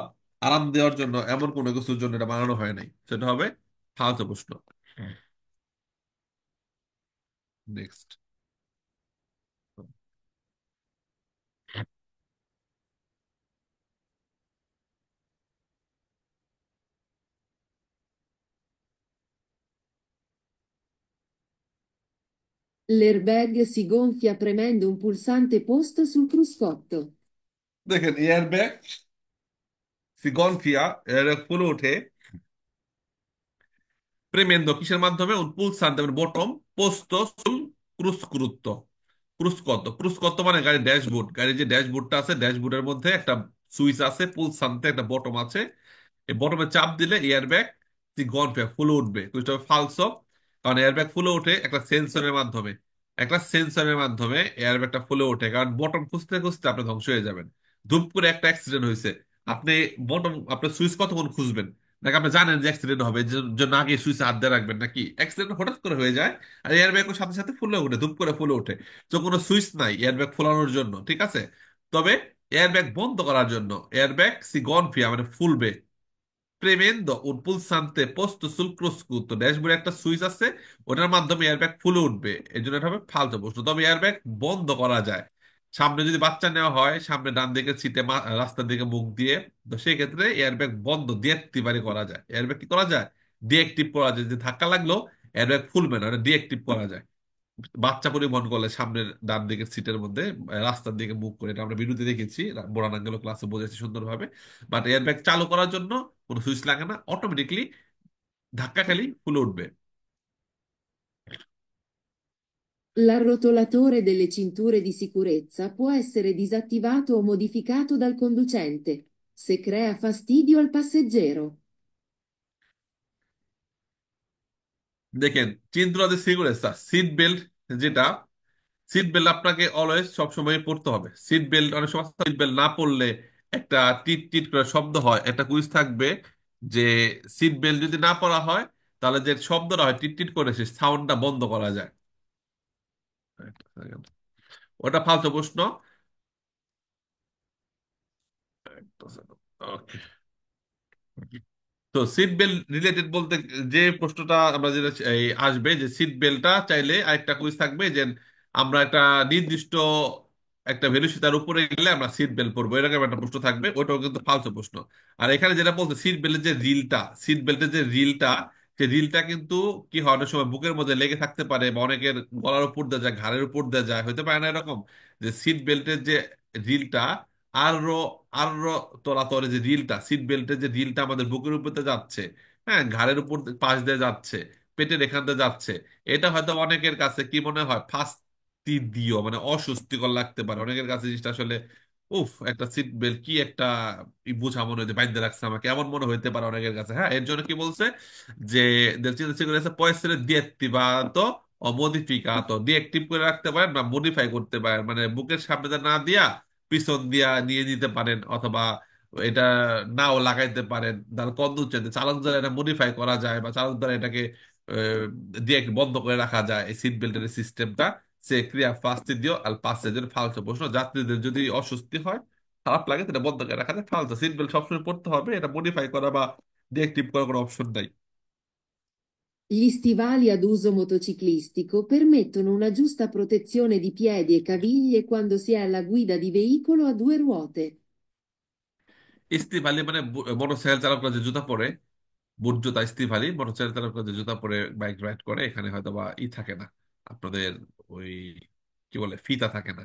আরাম দেওয়ার জন্য এমন কোনো কিছুর জন্য এটা বানানো হয় নাই। সেটা হবে ফালতু প্রশ্ন। Next. L'airbag si gonfia premendo un pulsante posto sul cruscotto. দেখেন এয়ারব্যাগ সিগনফিয়া এর ফুলে ওঠে প্রেমেন্দ্র কিসের মাধ্যমে, উৎপুলসান্তে মানে বটম, পোস্ত সুল ক্রুশকুরুত্ব, ক্রুশকত্ত মানে গাড়ির ড্যাশবোর্ড, গাড়ির যে ড্যাশবোর্ডটা আছে ড্যাশবোর্ডের মধ্যে একটা সুইচ আছে, পুলসান্তে একটা বটম আছে। এই বটমে চাপ দিলে এয়ারব্যাগ গনফিয়া ফুলে উঠবে, বুঝতে হবে ফালসো। কারণ এয়ারব্যাগ ফুলে ওঠে একটা সেন্সরের মাধ্যমে, একটা সেন্সরের মাধ্যমে এয়ারব্যাগটা ফুলে ওঠে, কারণ বটম খুঁজতে খুঁজতে আপনি ধ্বংস হয়ে যাবেন। ধুপ করে একটা অ্যাক্সিডেন্ট হয়েছে, আপনি বটম আপনার সুইচ কতক্ষণ খুঁজবেন, নাকি আপনি জানেন যে অ্যাক্সিডেন্ট হবে, যে জন্য আগে সুইচে হাত দিয়ে রাখবেন, নাকি অ্যাক্সিডেন্ট হঠাৎ করে হয়ে যায় আর এয়ারব্যাগও সাথে সাথে ফুলে ওঠে, ধুপ করে ফুলে ওঠে। তো কোনো সুইচ নাই এয়ারব্যাগ ফোলানোর জন্য। ঠিক আছে। তবে এয়ারব্যাগ বন্ধ করার জন্য এয়ারব্যাগ সি গনফিয়া মানে ফুলবে প্রেমেন্দ উৎপুলসান্তে পোস্ত সুলক্রুস্কুতো, ড্যাশবোর্ডে একটা সুইচ আছে, ওটার মাধ্যমে এয়ারব্যাগ ফুলে উঠবে, এই জন্য এটা হবে ফালতু প্রশ্ন। তবে এয়ারব্যাগ বন্ধ করা যায়। সামনে যদি বাচ্চা নেওয়া হয়, সামনে ডান দিকে সিটে রাস্তার দিকে মুখ দিয়ে, তো সেই ক্ষেত্রে এয়ারব্যাগ বন্ধ ডিএক্টিভেট করা যায়। এয়ারব্যাগ কি করা যায়, ডিএক্টিভ করা যায়, যে ধাক্কা লাগলো এয়ারব্যাগ খুলবে না, এটা ডিএক্টিভ করা যায়। বাচ্চা পরিবহন করলে সামনের ডান দিকের সিটের মধ্যে রাস্তার দিকে মুখ করে, এটা আমরা ভিডিওতে দেখেছি, বোরান আঙ্গেল ক্লাসে বোঝাচ্ছি সুন্দরভাবে। বাট এয়ারব্যাগ চালু করার জন্য কোনো সুইচ লাগে না, অটোমেটিকলি ধাক্কা খালি ফুলে উঠবে। L'arrotolatore delle cinture di sicurezza può essere disattivato o modificato dal conducente se crea fastidio al passeggero. দেখেন চিন্ত্রাদি সিকিউরেন্স, সিট বেল্ট যেটা, সিট বেল্ট আপনাকে অলওয়েজ সবসময় পড়তে হবে। সিট বেল্ট অনেক সময় সিট বেল্ট না পড়লে একটা টিট টিট করে শব্দ হয়, একটা কুইজ থাকবে যে সিট বেল্ট যদি না পরা হয় তাহলে যে শব্দটা হয় টিট টিট করে, সেই সাউন্ডটা বন্ধ করা যায়। একটা second। ওটা ফালতু প্রশ্ন। ওকে। তো সিট বেল্ট রিলেটেড বলতে যে প্রশ্নটা আমরা যেটা আসবে, যে সিট বেল্টটা চাইলে আরেকটা কুইজ থাকবে যে আমরা একটা নির্দিষ্ট একটা ভেলোসিটির উপরে গেলে আমরা সিট বেল্ট পরবো, এরকম একটা প্রশ্ন থাকবে, ওটাও কিন্তু ফালতু প্রশ্ন। আর এখানে যেটা বলছে সিট বেল্টের যে রিলটা, সিট বেল্টের যে রিলটা, সেই রিলটা কিন্তু কি হয়, অনেক সময় বুকের মধ্যে লেগে থাকতে পারে, বা অনেকের গলার উপর দিয়ে যায়, ঘাড়ের উপর দিয়ে যায়, হতে পারে না এরকম, যে সিট বেল্টের যে রিলটা আরো আরো তলাতলে যে রিলটা, সিট বেল্টের যে রিলটা আমাদের বুকের উপর দিয়ে যাচ্ছে, হ্যাঁ ঘাড়ের উপর পাশ দিয়ে যাচ্ছে, পেটের এখান দিয়ে যাচ্ছে, এটা হয়তো অনেকের কাছে কি মনে হয় ফাস্তি দিও মানে অস্বস্তিকর লাগতে পারে অনেকের কাছে জিনিসটা আসলে, উফ একটা সিট বেল্ট কি একটা বোঝা মনে হচ্ছে বাইন্ধে রাখছে আমাকে, এমন মনে হইতে পারে অনেকের কাছে। হ্যাঁ এর জন্য কি বলছে যে del sicurezza può essere deattivato ও modificato, ডিএক্টিভ করে রাখতে পারেন বা মডিফাই করতে পারেন, মানে বুকের সামনে দিয়ে না দিয়া পিছন দিয়া নিয়ে নিতে পারেন, অথবা এটা নাও লাগাইতে পারেন, তার কন্ডুর চাইতে চালক দ্বারা এটা মডিফাই করা যায়, বা চালক দ্বারা এটাকে দিয়ে বন্ধ করে রাখা যায় এই সিট বেল্টের সিস্টেমটা। সে ক্রিয়া ফাস্তি দিও আর পাসেজের ফালতু প্রশ্ন, যাত্রীদের যদি অস্বস্তি হয়, খারাপ লাগে, তাহলে বন্ধ করে রাখা যায়, ফালতু। সিট বেল্ট সবসময় পড়তে হবে, এটা মডিফাই করা বা ডিএক্টিভ করার কোনো অপশন নাই। Gli stivali ad uso motociclistico permettono una giusta protezione di piedi e caviglie quando si è alla guida di veicolo a due ruote. ইস্তিফালি মানে মোটরসাইকেল চালকরা যে জুতা পরে, বুট জুতা ইস্তিফালি, মোটরসাইকেল চালকরা যে জুতা পরে বাইক রাইড করে, এখানে হয়তো বা থাকে না আপনাদের, ওই কি বলে, ফিতা থাকে না,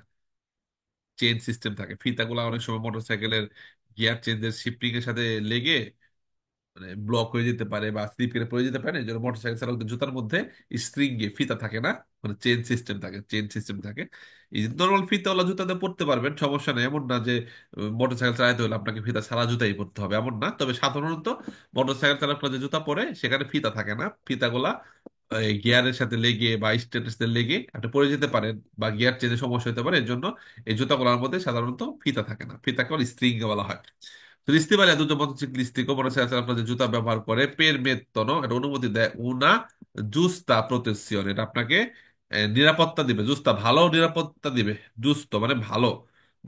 চেইন সিস্টেম থাকে। ফিতাগুলো অনেক সময় মোটরসাইকেলের গিয়ার চেঞ্জের শিফটিং এর সাথে লেগে মানে ব্লক হয়ে যেতে পারে বা স্লিপ কেটে পড়ে যেতে পারে। এই জন্য মোটরসাইকেল চালকদের জুতার মধ্যে স্প্রিং এ ফিতা থাকে না, মানে চেন সিস্টেম থাকে, চেন সিস্টেম থাকে। এই যে নর্মাল ফিতাওয়ালা জুতাতে পড়তে পারবেন, সমস্যা নেই, এমন না যে মোটরসাইকেল চালাতে হলে আপনাকে ফিতা ছাড়া জুতাই পরতে হবে, এমন না। তবে সাধারণত মোটরসাইকেল চালকরা যে জুতা পরে সেখানে ফিতা থাকে না। ফিতাগুলা গিয়ারের সাথে লেগে বা স্টেটের সাথে লেগে আপনি পড়ে যেতে পারেন, বা গিয়ার চেঞ্জে সমস্যা হতে পারে। এর জন্য এই জুতাগুলোর মধ্যে সাধারণত ফিতা থাকে না, ফিতাকে বলে স্প্রিং বলা হয়। তো স্টিমারে দুজন মotociclistico motorcycle আপনার যে জুতা ব্যবহার করে permettono, এটা অনুমতি দেয় una giusta protezione, এটা আপনাকে নিরাপত্তা দিবে, জুস্তা ভালো নিরাপত্তা দিবে, জুস্তো মানে ভালো,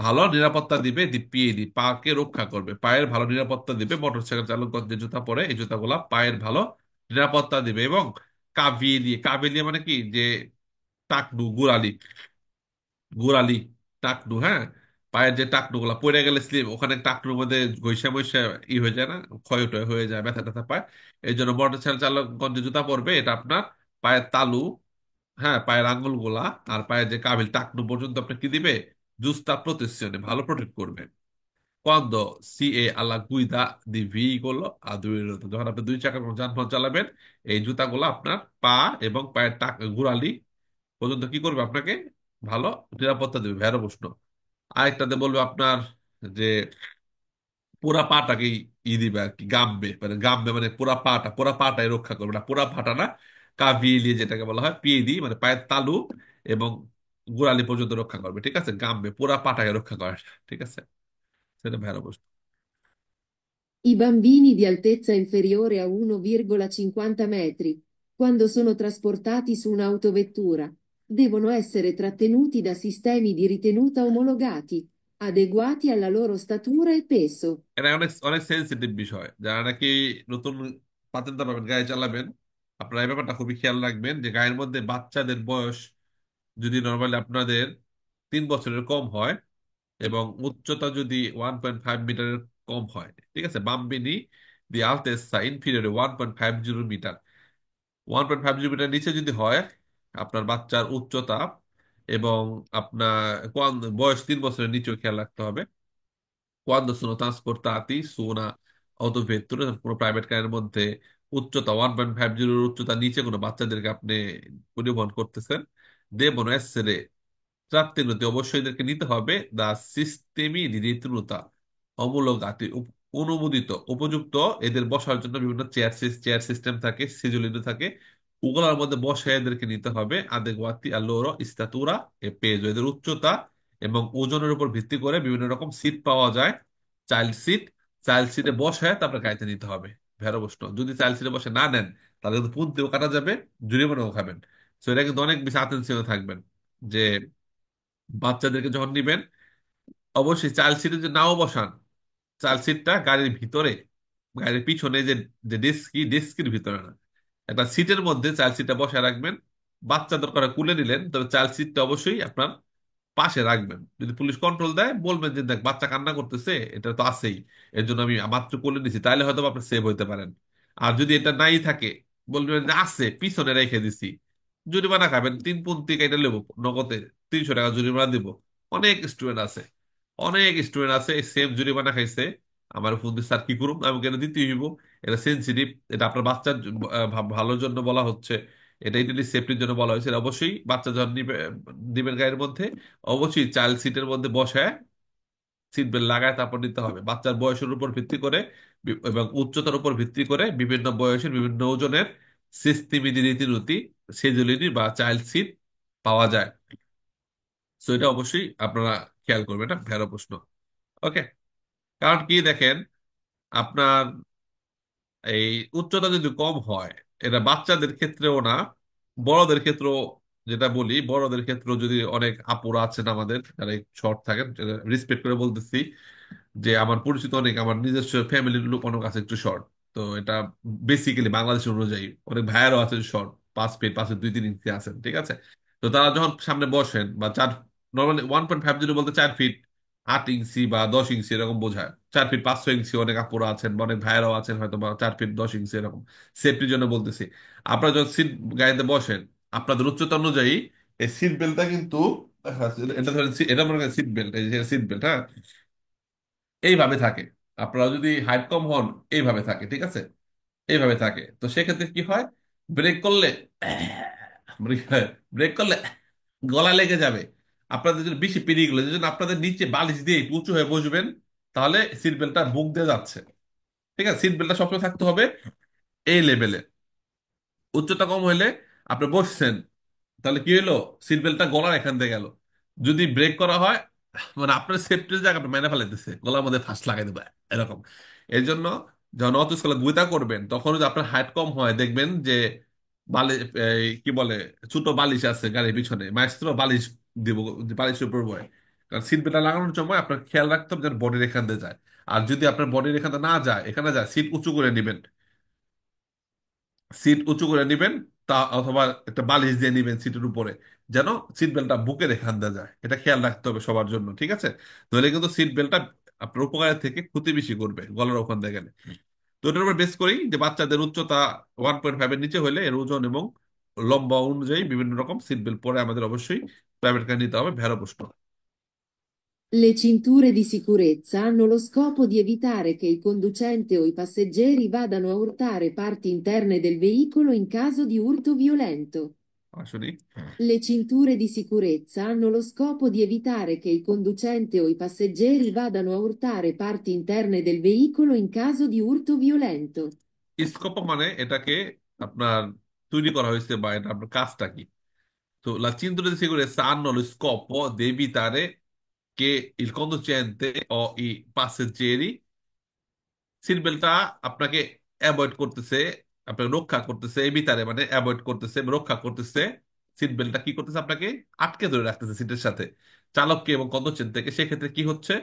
ভালো নিরাপত্তা দিবে, দি পিয়েদি পাকে রক্ষা করবে, পায়ের ভালো নিরাপত্তা দিবে। মোটরসাইকেল চালক যে জুতা পরে এই জুতাগুলা পায়ের ভালো নিরাপত্তা দিবে। এবং কাভিয়ে, কাভিয়ে মানে কি, যে টাকনু গোড়ালি, গোড়ালি, টাকনু, হ্যাঁ, পায়ের যে টাকনু গুলা পড়ে গেলে স্লিপ, ওখানে টাকনুর মধ্যে ঘষা মইসা হয়ে যায় না, ক্ষয় টয় হয়ে যায়, ব্যথা ট্যাথা পায়। এই জন্য মোটরসাইকেল চালকগণ যে জুতা পরবে, এটা আপনার পায়ের তালু, হ্যাঁ, পায়ের আঙ্গুল গুলা আর পায়ের যে কাবিল টাকনু পর্যন্ত আপনার কি দিবে, জুস্তা প্রোটেকশনে ভালো প্রোটেক্ট করবে। Quando si è alla guida di veicolo a due ruote, যখন আপনি দুই চাকার কোনো যানবাহন চালাবেন, এই জুতাগুলো আপনার পা এবং পায়ের গোড়ালি পর্যন্ত কি করবে, আপনাকে ভালো নিরাপত্তা দেবে, ভেড়া প্রশ্ন। আরেকটাতে বলবে আপনার যে পুরা পাটাকে দিবে আর কি, গামবে, মানে গামবে মানে পুরা পাটাই রক্ষা করবে, না পুরা পাটা না, কাভিলি যেটাকে বলা হয়, পিদি মানে পায়ের তালু এবং গোড়ালি পর্যন্ত রক্ষা করবে, ঠিক আছে, গামবে পুরা পাটাকে রক্ষা করে, ঠিক আছে, সেটা ভেড়া প্রশ্ন। I bambini di altezza inferiore a 1,50 metri, quando sono trasportati su un'autovettura, devono essere trattenuti da sistemi di ritenuta omologati, adeguati alla loro statura e peso. এটা অনেক অনেক সেন্সিটিভ বিষয়, যারা নাকি নতুন পাতেন্তা পাবেন, গাড়ি চালাবেন, আপনারা এই ব্যাপারটা খুবই খেয়াল রাখবেন যে গাড়ির মধ্যে বাচ্চাদের বয়স যদি নর্মালি আপনাদের 3 বছরের কম হয় এবং উচ্চতা যদি 1.5 মিটারের কম হয়, ঠিক আছে, বাম্বিনি দি আলতেসা ইনফিরিয়র 1.50 মিটার, 1.50 মিটার নিচে যদি হয় আপনার বাচ্চার উচ্চতা, এবং আপনার বয়স 3 বছরের নিচেও খেয়াল রাখতে হবে। Quando sono trasportati su una autovettura, কোনো প্রাইভেট কারের মধ্যে উচ্চতা 1.50 উচ্চতা নিচে কোনো বাচ্চাদেরকে আপনি পরিবহন করতেছেন, devono essere trattenuti, অবশ্যই এদেরকে নিতে হবে, দা সিস্টেমি di detenuta omologati, অনুমোদিত উপযুক্ত, এদের বসার জন্য বিভিন্ন চেয়ার সিস্টেম থাকে, সিজুলিনো থাকে, ওগুলোর মধ্যে বসে এদেরকে নিতে হবে, adeguati a loro statura e peso, এদের উচ্চতা এবং ওজনের উপর ভিত্তি করে বিভিন্ন রকম সিট পাওয়া যায়, চাইল্ড সিট, চাইল্ড সিটে বসে তারপরে গাড়িতে নিতে হবে। ভেড়া প্রশ্ন, যদি চাইল্ড সিটে বসে না নেন তাহলে কিন্তু পুনতেও কাটা যাবে, জরিমানাও খাবেন। তো এটা কিন্তু অনেক বেশি আতেনশিয়ানে থাকবেন যে বাচ্চাদেরকে যখন নিবেন, অবশ্যই চাইল্ড সিটে যে নাও বসান, চাইল্ড সিটটা গাড়ির ভিতরে, গাড়ির পিছনে যে যে ডেস্কের ভিতরে না, একটা সিটের মধ্যে চাইল্ড সিটটা বসায় রাখবেন। বাচ্চা দরকার হয় কুলে নিলেন, তবে চাইল্ড সিটটা অবশ্যই আপনার পাশে রাখবেন। যদি পুলিশ কন্ট্রোল দেয় বলবেন যে দেখ বাচ্চা কান্না করতেছে, এটা তো আছেই, এর জন্য আমি মাত্র কোলে নিছি, তাহলে হয়তো আপনি সেভ হইতে পারেন। আর যদি এটা নাই থাকে, বলবেন যে আছে পিছনে রেখে দিছি, জরিমানা খাবেন, 3 পুন্তি কেটে নেবো নগদে, 300 টাকা জরিমানা দিব। অনেক স্টুডেন্ট আছে, অনেক স্টুডেন্ট আছে সেম জরিমানা খাইছে, আমার ফোন দিয়ে স্যার কি করুম, আমি কেন দিতে হইব, এটা সেন্সিটিভ, এটা আপনার বাচ্চার ভালোর জন্য বলা হচ্ছে, এটা ইটালি সেফটির জন্য বলা হয়েছে। এটা অবশ্যই বাচ্চা যখন নিবেন গাড়ির মধ্যে, অবশ্যই চাইল্ড সিটের মধ্যে বসায় সিট বেল্ট লাগায় তারপর নিতে হবে। বাচ্চার বয়সের উপর ভিত্তি করে এবং উচ্চতার উপর ভিত্তি করে বিভিন্ন বয়সের বিভিন্ন ওজনের সিস্টেমিদি রীতিনীতি, সেজুলিটি বা চাইল্ড সিট পাওয়া যায়। সো এটা অবশ্যই আপনারা খেয়াল করবেন, এটা ভেড়ো প্রশ্ন। ওকে, কারণ কি দেখেন, আপনার এই উচ্চতা যদি কম হয়, এটা বাচ্চাদের ক্ষেত্রেও না, বড়দের ক্ষেত্রেও, যেটা বলি বড়দের ক্ষেত্রেও, যদি অনেক আপুরা আছেন আমাদের যারা শর্ট থাকেন, রেসপেক্ট করে বলতেছি, যে আমার পরিচিত অনেক, আমার নিজস্ব ফ্যামিলির লোক অনেক আছে একটু শর্ট, তো এটা বেসিক্যালি বাংলাদেশের অনুযায়ী অনেক ভাইয়ারও আছে শর্ট, 5 ফিট 5 ফিট 2-3 ইঞ্চি আছেন, ঠিক আছে। তো তারা যখন সামনে বসেন বা চার, নর্মালি 1.50 বলতে 4 ফিট 8 ইঞ্চি বা 10 ইঞ্চি এরকম বোঝায়। 4 ফিট 500 ইঞ্চি অনেক আপুরা আছেন বা অনেক ভাইয়েরাও আছেন হয়তো বা 4 ফিট 10 ইঞ্চি এরকম। সেফটির জন্য বলতেছি। আপনারা যখন সিট গাড়িতে বসেন, আপনাদের উচ্চতা অনুযায়ী এই সিট বেল্টটা কিন্তু, এটা ধরেন এটা মনে করেন সিট বেল্ট, এই যে সিট বেল্ট, হ্যাঁ, এইভাবে থাকে। আপনারা যদি হাইট কম হন, এইভাবে থাকে, ঠিক আছে? এইভাবে থাকে। তো সেক্ষেত্রে কি হয়, ব্রেক করলে ব্রেক করলে গলা লেগে যাবে। আপনাদের যদি বেশি পেরিয়ে গেলে, যদি আপনাদের নিচে বালিশ দিয়ে উঁচু হয়ে বসবেন, তাহলে সিট বেল্টটা বুক দিয়ে যাচ্ছে। ঠিক আছে, সিট বেল্টটা সবসময় থাকতে হবে এই লেভেলে। উচ্চতা কম হইলে আপনি বসছেন, তাহলে কি হলো, সিট বেল্টটা গলার এখান দিয়ে গেল। যদি ব্রেক করা হয়, মানে আপনার সেফটির জায়গা আপনি মেনে ফেলাইতেছে, গলার মধ্যে ফাঁস লাগাই দেবে এরকম। এই জন্য যখন অত স্কুলে গুইতা করবেন, তখন যদি আপনার হাইট কম হয়, দেখবেন যে বালি, কি বলে, ছোট বালিশ আছে গাড়ির পিছনে, মাইস্ত্রো বালিশ দিব, যে বালিশের উপর বয়। কারণ সিট বেল্টটা লাগানোর সময় আপনার খেয়াল রাখতে হবে যেন বডির এখান দিয়ে যায়। আর যদি আপনার বডির এখান দিয়ে না যায়, এখানে যায়, সিট উঁচু করে নিবেন। সিট উঁচু করে নিবেন, তা অথবা একটা বালিশ দিয়ে নিবেন সিটের উপরে, যেন সিট বেল্টটা বুকের এখান দিয়ে যায়। এটা খেয়াল রাখতে হবে সবার জন্য, ঠিক আছে? নইলে কিন্তু সিট বেল্টটা আপনার উপকারের থেকে ক্ষতি বেশি করবে গলার ওখান দিয়ে গেলে। তো এটার উপর বেস করি যে বাচ্চাদের উচ্চতা 1.5-এর নিচে হলে এর ওজন এবং লম্বা অনুযায়ী বিভিন্ন রকম সিট বেল্ট পরে আমাদের অবশ্যই প্রাইভেট কার নিতে হবে ভেড়া প্রশ্ন। Le cinture di sicurezza hanno lo scopo di evitare che il conducente o i passeggeri vadano a urtare parti interne del veicolo in caso di urto violento. আসলে Le cinture di sicurezza hanno lo scopo di evitare che il conducente o i passeggeri vadano a urtare parti interne del veicolo in caso di urto violento. Scope মানে এটাকে আপনার তৈরি করা হয়েছে বা এটা আপনার কাজটা কি। তো la cintura di sicurezza hanno lo scopo di evitare che il conducente o i passeggeri, seat বেল্টটা আপনাকে অ্যাভয়েড করতেছে, আপনাকে রক্ষা করতেছে। এই ভিতরে মানে অ্যাভয়েড করতেছে, রক্ষা করতেছে। সিট বেল্টটা কি করতেছে, আপনাকে আটকে ধরে রাখতেছে সিটের সাথে, চালককে এবং কন্ডাক্টর থেকে। সেক্ষেত্রে কি হচ্ছে,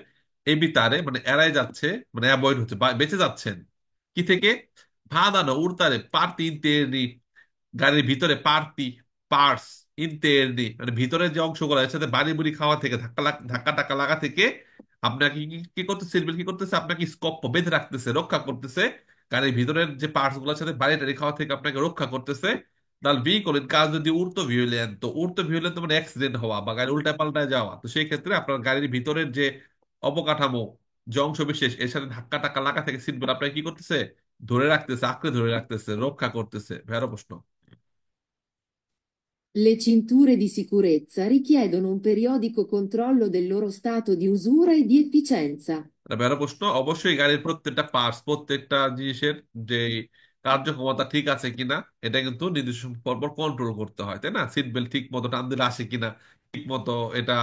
এই ভিতরে মানে এড়াই যাচ্ছে, মানে অ্যাভয়েড হচ্ছে বা বেঁচে যাচ্ছেন কি থেকে, ভাদানো উড়তারে পার্তি ইন্তেরি, গাড়ির ভিতরে পার্টি পার্টস ইন্টেরনি, মানে ভিতরের যে অংশগুলো এর সাথে বাড়ি বুড়ি খাওয়া থেকে, ধাক্কা টাক্কা লাগা থেকে আপনাকে কি কি করতেছে, সিটবেল্ট কি করতেছে, আপনাকে স্কপ বেঁধে রাখতেছে, রক্ষা করতেছে। গাড়ির ভিতরের যে পার্টস গুলোর সাথে বাড়ি টাড়ি খাওয়া থেকে আপনাকে রক্ষা করতেছে। তাহলে ভেহিকল ইন কাজ যদি উর্তো ভিউলেন, তো উর্তো ভিউলেন তো মানে অ্যাক্সিডেন্ট হওয়া বা গাড়ি উল্টায় পাল্টায় যাওয়া। তো সেই ক্ষেত্রে আপনার গাড়ির ভিতরের যে অবকাঠামো, যে অংশ বিশেষ এর সাথে ধাক্কা টাক্কা লাগা থেকে সিটবেল্ট আপনাকে কি করতেছে, ধরে রাখতেছে, আঁকড়ে ধরে রাখতেছে, রক্ষা করতেছে। ভেড়া প্রশ্ন। Le cinture di sicurezza richiedono un periodico controllo del loro stato di usura e di efficienza. এটা বেরো প্রশ্ন। অবশ্যই গাড়ির প্রত্যেকটা পার্টস, প্রত্যেকটা জিনিসের যে কার্যক্ষমতা ঠিক আছে কিনা, এটা কিন্তু নির্দিষ্ট সময় পর পর কন্ট্রোল করতে হয়, তাই না? সিট বেল্ট ঠিক মতো টান দিলে আসে কিনা, ঠিক মতো এটা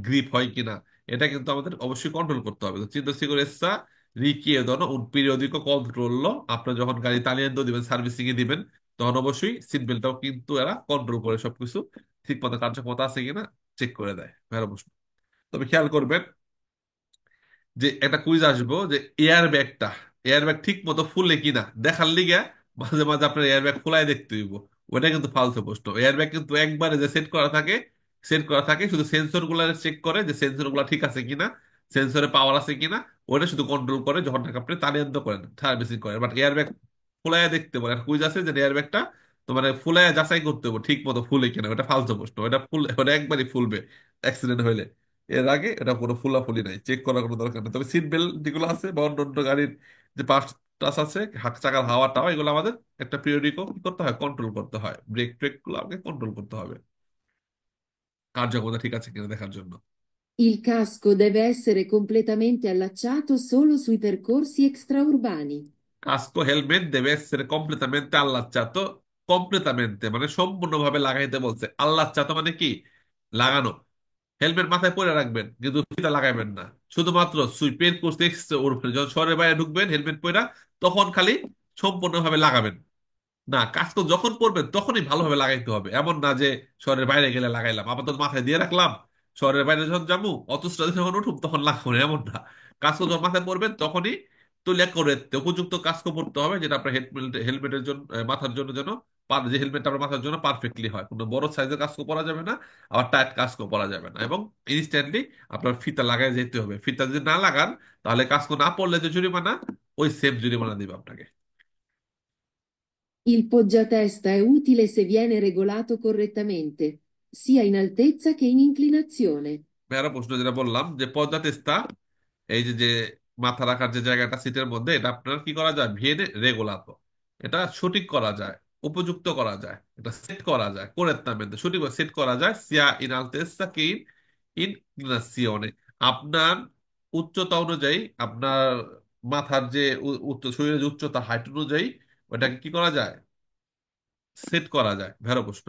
গ্রিপ হয় কিনা, এটা কিন্তু আমাদের অবশ্যই কন্ট্রোল করতে হবে। তো চিন্তা সিকিউরেসা richiedono un periodico controllo, আপনার যখন গাড়ি তালিয়ান্দ দিবেন, সার্ভিসিং এ দিবেন, তখন অবশ্যই সিট বেল্টটাও কিন্তু এরা কন্ট্রোল করে সবকিছু ঠিক মতো কার্যক্ষমতা আছে কিনা চেক করে দেয়। বেরো প্রশ্ন। তবে খেয়াল করবেন যে একটা কুইজ আসবো যে এয়ার ব্যাগটা, এয়ার ব্যাগ ঠিক মতো ফুলে কিনা দেখার লিগে মাঝে মাঝে আপনার এয়ার ব্যাগ খোলাই দেখতে হইব। ওটা কিন্তু ফালতু প্রশ্ন। এয়ার ব্যাগ কিন্তু একবারে যে সেট করা থাকে, সেট করা থাকে, শুধু সেন্সর গুলা চেক করে যে সেন্সর গুলা ঠিক আছে কিনা, সেন্সরে পাওয়ার আছে কিনা, ওটা শুধু কন্ট্রোল করে যখন টাকা আপনি তালিয়ান্ত করেন, সার্ভিসিং করেন। বাট এয়ার ব্যাগ ফুলাইয়া দেখতে পারেন, কুইজ আছে যে এয়ার ব্যাগটা তো মানে ফুলাইয়া যাচাই করতে হবে ঠিক মতো ফুলে কিনা। ওটা ফালতু প্রশ্ন, ওটা ফুল, ওটা একবারই ফুলবে অ্যাক্সিডেন্ট হইলে। এর আগে এটা কোনো ফুলাফুলি নাই, চেক করার কোনো দরকার নেই। তবে সিট বেল্ট যেগুলো আছে বা অন্য গাড়ির যে পাশ টাস আছে, চাকার হাওয়া টাওয়া, এগুলো আমাদের একটা পিরিয়ডিকও কি করতে হয়, কন্ট্রোল করতে হয়। ব্রেক ট্রেক গুলো আমাকে কন্ট্রোল করতে হবে কার্যক্ষমতা ঠিক আছে কিনা দেখার জন্য। Il casco deve essere completamente allacciato solo sui percorsi extraurbani. Casco helmet দেবে সেরে কমপ্লিটমেন্টে আল্লাচ্ছাতো, কমপ্লিটমেন্টে মানে সম্পূর্ণভাবে লাগাইতে বলছে। আল্লাচ্ছাতো মানে কি, লাগানো। হেলমেট মাথায় পরে রাখবেন কিন্তু ফিতা লাগাইবেন না, শুধুমাত্র সুইপের কোর্স উঠবেন, যখন শহরের বাইরে ঢুকবেন হেলমেট পরা, তখন খালি সম্পূর্ণভাবে লাগাবেন। না, কাজ তো যখন করবেন তখনই ভালোভাবে লাগাইতে হবে। এমন না যে শহরের বাইরে গেলে লাগাইলাম, আপাতত মাথায় দিয়ে রাখলাম, শহরের বাইরে যখন যাবো অথচ যখন উঠুম তখন লাগবো না, এমন না। কাজ তো যখন মাথায় পড়বেন তখনই তুলে করে উপযুক্ত কাজ পড়তে হবে, যেটা আপনার হেলমেটের জন্য, মাথার জন্য যেন যে হেলমেটটা আপনার মাথার জন্য পারফেক্টলি হয়, কোনো বড় সাইজের কাস্কো পরা যাবে না, আবার টাইট কাস্কো পরা যাবে না, এবং ইনস্ট্যান্টলি আপনার ফিতা লাগাই যেতে হবে। ফিতা যদি না লাগান তাহলে কাস্কো না পরলে যে জরিমানা, ওই সেম জরিমানা দিবে আপনাকে। Il poggiatesta è utile se viene regolato correttamente, sia in altezza che in inclinazione. ভাইয়ারা, প্রশ্ন যেটা বললাম যে পর্যাতেস্তা, এই যে যে মাথা রাখার যে জায়গাটা সিটের মধ্যে, এটা আপনার কি করা যায়, ভিয়েনে রেগুলাতো, এটা সঠিক করা যায়, উপযুক্ত করা যায়, এটা সেট করা যায়, correttamente সঠিক সেট করা যায়, সিয়া ইন আলতেস্তা কি ইন ইনক্লিনাসিওনে, আপনার উচ্চতা অনুযায়ী, আপনার মাথার যে উচ্চ, শরীরের যে উচ্চতা, হাইট অনুযায়ী ওটাকে কি করা যায়, সেট করা যায়। ভেরো প্রশ্ন।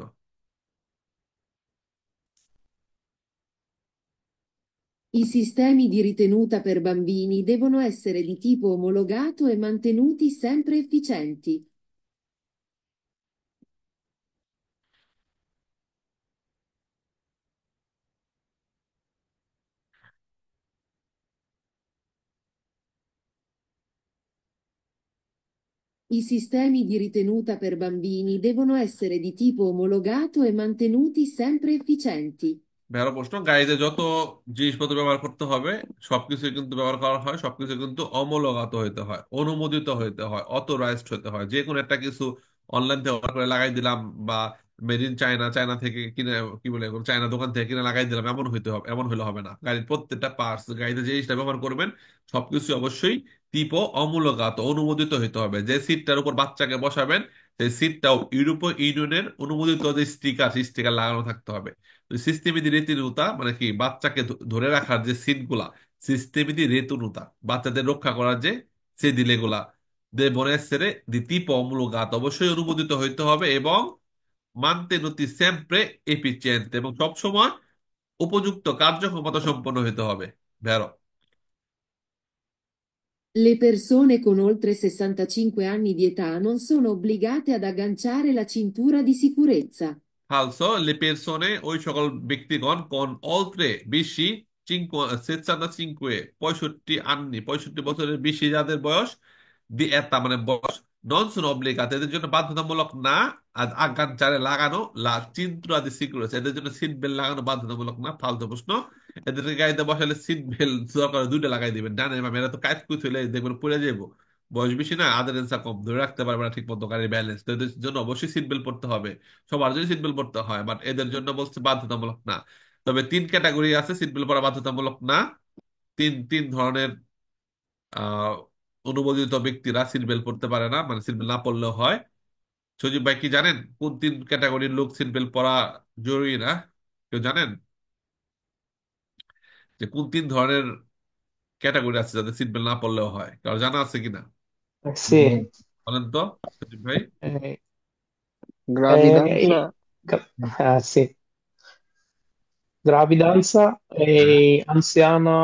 I sistemi di ritenuta per bambini devono essere di tipo omologato e mantenuti sempre efficienti. I sistemi di ritenuta per bambini devono essere di tipo omologato e mantenuti sempre efficienti. ভেড়া প্রশ্ন, গাড়িতে যত জিনিসপত্র ব্যবহার করতে হবে সবকিছু কিন্তু ব্যবহার করা হয়, সবকিছু কিন্তু অমূলগত হইতে হয়, অনুমোদিত হইতে হয়, অথরাইজড হইতে হয়। যে কোনো একটা কিছু অনলাইন থেকে অর্ডার করে লাগাই দিলাম, বা মেড ইন চায়না, চায়না থেকে কিনে, কি বলে, চায়না দোকান থেকে কিনে লাগাই দিলাম, এমন হইতে হবে, এমন হলে হবে না। গাড়ির প্রত্যেকটা পার্টস, গাড়িতে যে জিনিসটা ব্যবহার করবেন সবকিছু অবশ্যই টিপো অমূলগত, অনুমোদিত হইতে হবে। যে সিটটার উপর বাচ্চাকে বসাবেন সেই সিটটাও ইউরোপীয় ইউনিয়নের অনুমোদিত যে স্টিকার, সেই স্টিকার লাগানো থাকতে হবে। সিস্টেমিতি রেতিনুতা মানে কি, বাচ্চাকে ধরে রাখার যে সিট গুলা, সিস্টেমিতি রেতনুতা, বাচ্চাদের রক্ষা করার যে সেদিলে গুলা, দেবনে সেরে দিতি পমুলগাত, অবশ্যই অনুমোদিত হইতে হবে, এবং মানতে নতি সেম্প্রে এফিচিয়েন্ট, এবং সবসময় উপযুক্ত কার্যক্ষমতা সম্পন্ন হইতে হবে। ভেরো। Le persone con oltre 65 anni di età non sono obbligate ad agganciare la cintura di sicurezza. ফালসো, le persone, ওই সকল ব্যক্তিগণ, কোন অলত্রে বেশি, সেসান্তা চিনকুয়ে 65 আন্নি, 65 বছরের বেশি যাদের বয়স, দি এতা মানে বয়স, নন সুন অব্লিগাত, এদের জন্য বাধ্যতামূলক না, আর আজ্ঞান চারে লাগানো, লা চিন্ত্র আদি সিকিউরিটি, এদের জন্য সিট বেল্ট লাগানো বাধ্যতামূলক না। ফালতু প্রশ্ন। এদেরকে গাড়িতে বসালে সিট বেল্ট দরকার দুইটা লাগাই দিবেন, ডানে বামে, এরা তো কাজ কুচ হইলে দেখবেন পড়ে যাবো। বয়স বেশি না, আদের এনসা কম, ধরে রাখতে পারবে না ঠিক মতো গাড়ির ব্যালেন্স, তো এদের জন্য অবশ্যই সিট বেল্ট পড়তে হবে। সবার জন্য সিট বেল্ট পড়তে হয়, বাট এদের জন্য বলছে বাধ্যতামূলক না। তবে তিন ক্যাটাগরি আছে সিট বেল্ট পরা বাধ্যতামূলক না। তিন তিন ধরনের আহ অনুমোদিত ব্যক্তিরা সিট বেল্ট পরতে পারে না, মানে সিট বেল্ট না পরলেও হয়। সজীব ভাই কি জানেন কোন তিন ক্যাটাগরির লোক সিট বেল্ট পরা জরুরি না? কেউ জানেন যে কোন তিন ধরনের ক্যাটাগরি আছে যাদের সিট বেল্ট না পরলেও হয়? কারো জানা আছে কিনা? Sì, বলেন তো সজীব ভাই। eh, Gravidanza, sì, gravidanza হ্যাঁ, e anziana,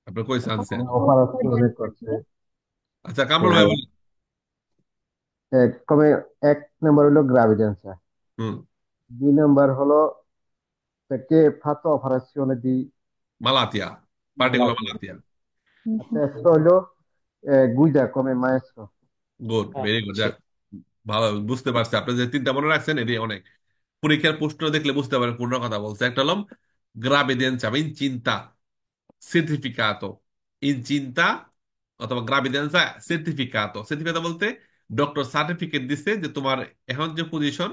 আপনার কই আনছে? operazione করছে আচ্ছা, তো কামরুল ভাই বলেন। এক নম্বর হলো গ্রাভিডেন্সা, হুম। 2 নম্বর হলো perché fatto operazione di মালাতিয়া, পার্টিকুলার malattia, মালাতিয়া। terzo হলো guida come maestro, good, very good. sì. ভালো, বুঝতে পারছি আপনি যে তিনটা মনে রাখছেন, এটি অনেক। পরীক্ষার প্রশ্ন দেখলে বুঝতে পারেন কোনটা কথা বলছে। একটা হলো গ্রাভিডেন্সা বা ইনচিন্তা সার্টিফিকাতো, ইনচিন্তা অথবা গ্রাভিডেন্সা সার্টিফিকাতো। সার্টিফিকাতো বলতে ডক্টর সার্টিফিকেট দিচ্ছে যে তোমার এখন যে পজিশন,